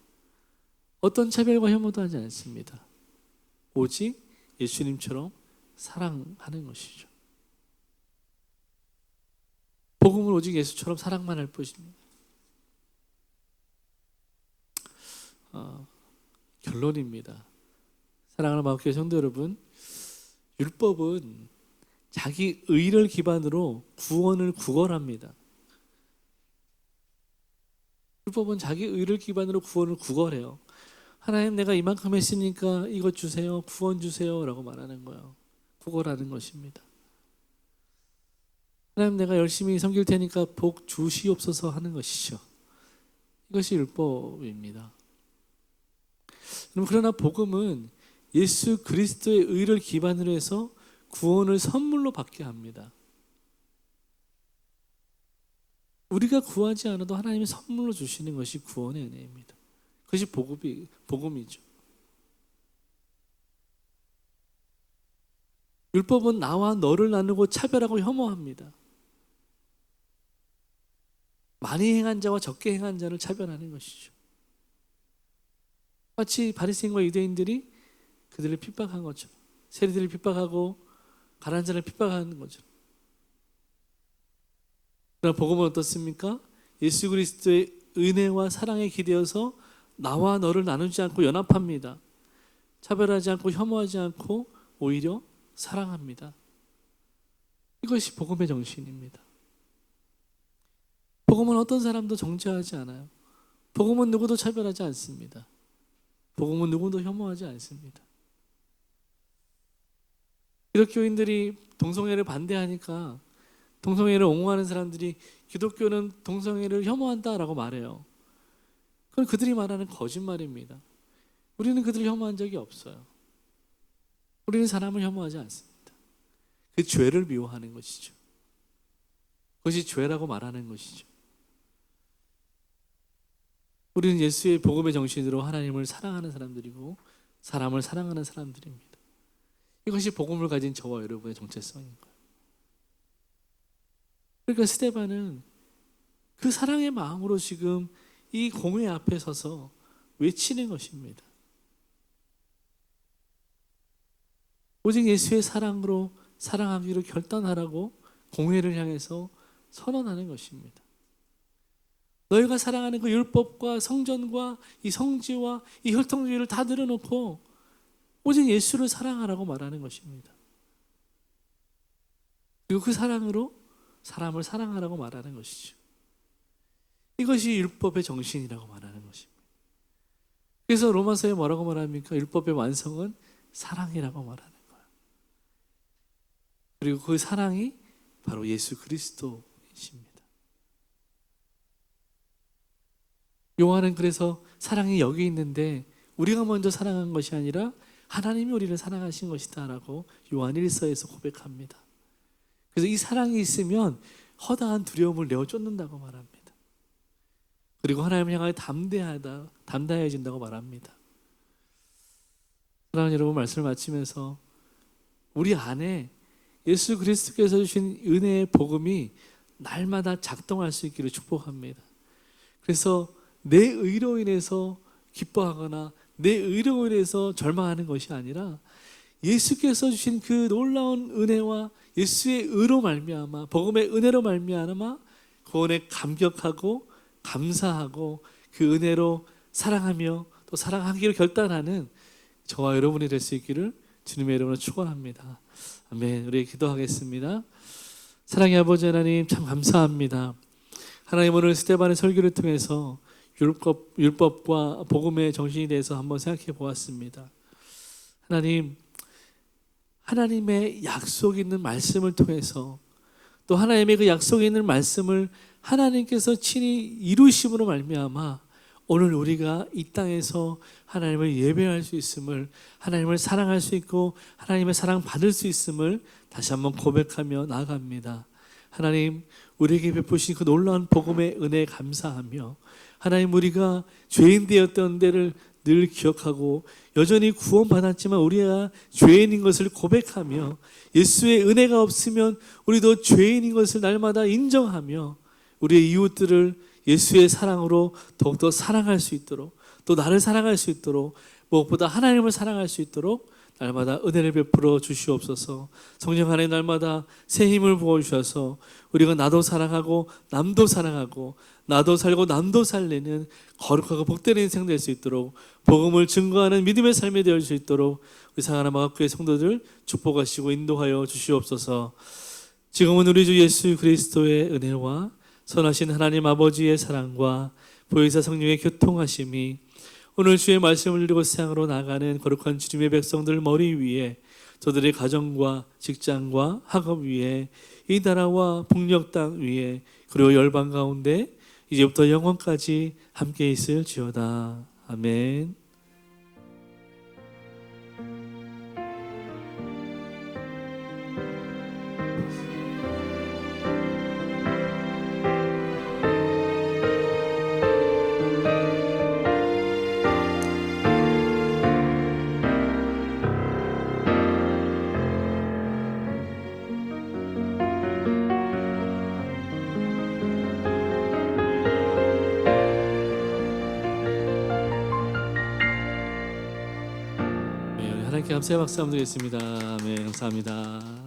어떤 차별과 혐오도 하지 않습니다. 오직 예수님처럼 사랑하는 것이죠. 복음은 오직 예수처럼 사랑만 할 뿐입니다. 결론입니다. 사랑하는 마음교회 성도 여러분, 율법은 자기 의를 기반으로 구원을 구걸합니다. 율법은 자기 의를 기반으로 구원을 구걸해요. 하나님, 내가 이만큼 했으니까 이것 주세요, 구원 주세요 라고 말하는 거예요. 구걸하는 것입니다. 하나님, 내가 열심히 섬길 테니까 복 주시옵소서 하는 것이죠. 이것이 율법입니다. 그러나 복음은 예수 그리스도의 의를 기반으로 해서 구원을 선물로 받게 합니다. 우리가 구하지 않아도 하나님이 선물로 주시는 것이 구원의 은혜입니다. 그것이 복음이죠. 율법은 나와 너를 나누고 차별하고 혐오합니다. 많이 행한 자와 적게 행한 자를 차별하는 것이죠. 마치 바리새인과 유대인들이 그들을 핍박한 것처럼, 세리들을 핍박하고 가난한 자를 핍박하는 것처럼. 그러나 복음은 어떻습니까? 예수 그리스도의 은혜와 사랑에 기대어서 나와 너를 나누지 않고 연합합니다. 차별하지 않고 혐오하지 않고 오히려 사랑합니다. 이것이 복음의 정신입니다. 복음은 어떤 사람도 정죄하지 않아요. 복음은 누구도 차별하지 않습니다. 복음은 누구도 혐오하지 않습니다. 기독교인들이 동성애를 반대하니까 동성애를 옹호하는 사람들이 기독교는 동성애를 혐오한다라고 말해요. 그건 그들이 말하는 거짓말입니다. 우리는 그들을 혐오한 적이 없어요. 우리는 사람을 혐오하지 않습니다. 그 죄를 미워하는 것이죠. 그것이 죄라고 말하는 것이죠. 우리는 예수의 복음의 정신으로 하나님을 사랑하는 사람들이고 사람을 사랑하는 사람들입니다. 이것이 복음을 가진 저와 여러분의 정체성인 거예요. 그러니까 스데반은 그 사랑의 마음으로 지금 이 공회 앞에 서서 외치는 것입니다. 오직 예수의 사랑으로 사랑하기로 결단하라고 공회를 향해서 선언하는 것입니다. 너희가 사랑하는 그 율법과 성전과 이 성지와 이 혈통주의를 다 내려놓고 오직 예수를 사랑하라고 말하는 것입니다. 그리고 그 사랑으로 사람을 사랑하라고 말하는 것이죠. 이것이 율법의 정신이라고 말하는 것입니다. 그래서 로마서에 뭐라고 말합니까? 율법의 완성은 사랑이라고 말하는 거예요. 그리고 그 사랑이 바로 예수 그리스도이십니다. 요한은 그래서 사랑이 여기 있는데 우리가 먼저 사랑한 것이 아니라 하나님이 우리를 사랑하신 것이다 라고 요한 1서에서 고백합니다. 그래서 이 사랑이 있으면 허다한 두려움을 내어쫓는다고 말합니다. 그리고 하나님을 향하여 담대해진다고 말합니다. 사랑하는 여러분, 말씀을 마치면서 우리 안에 예수 그리스도께서 주신 은혜의 복음이 날마다 작동할 수 있기를 축복합니다. 그래서 내 의로 인해서 기뻐하거나 내 의로 인해서 절망하는 것이 아니라 예수께서 주신 그 놀라운 은혜와 예수의 의로 말미암아 복음의 은혜로 말미암아 구원에 감격하고 감사하고 그 은혜로 사랑하며 또 사랑하기를 결단하는 저와 여러분이 될 수 있기를 주님의 이름으로 축원합니다. 아멘. 우리 기도하겠습니다. 사랑의 아버지 하나님, 참 감사합니다. 하나님, 오늘 스데반의 설교를 통해서 율법과 복음의 정신에 대해서 한번 생각해 보았습니다. 하나님, 하나님의 약속이 있는 말씀을 통해서 또 하나님의 그 약속이 있는 말씀을 하나님께서 친히 이루심으로 말미암아 오늘 우리가 이 땅에서 하나님을 예배할 수 있음을, 하나님을 사랑할 수 있고 하나님의 사랑 받을 수 있음을 다시 한번 고백하며 나아갑니다. 하나님, 우리에게 베푸신 그 놀라운 복음의 은혜에 감사하며 하나님, 우리가 죄인 되었던 때를 늘 기억하고 여전히 구원받았지만 우리가 죄인인 것을 고백하며 예수의 은혜가 없으면 우리도 죄인인 것을 날마다 인정하며 우리의 이웃들을 예수의 사랑으로 더욱더 사랑할 수 있도록, 또 나를 사랑할 수 있도록, 무엇보다 하나님을 사랑할 수 있도록 날마다 은혜를 베풀어 주시옵소서. 성령 안에 날마다 새 힘을 부어주셔서 우리가 나도 사랑하고 남도 사랑하고 나도 살고 남도 살리는 거룩하고 복된 인생 될 수 있도록 복음을 증거하는 믿음의 삶이 될 수 있도록 우리 사랑하는 마가교회 성도들 축복하시고 인도하여 주시옵소서. 지금은 우리 주 예수 그리스도의 은혜와 선하신 하나님 아버지의 사랑과 보혜사 성령의 교통하심이 오늘 주의 말씀을 들고 세상으로 나가는 거룩한 주님의 백성들 머리 위에, 저들의 가정과 직장과 학업 위에, 이 나라와 북녘 땅 위에, 그리고 열방 가운데 이제부터 영원까지 함께 있을지어다. 아멘. 하나님께 감사의 박수 한번 드리겠습니다. 아멘. 감사합니다.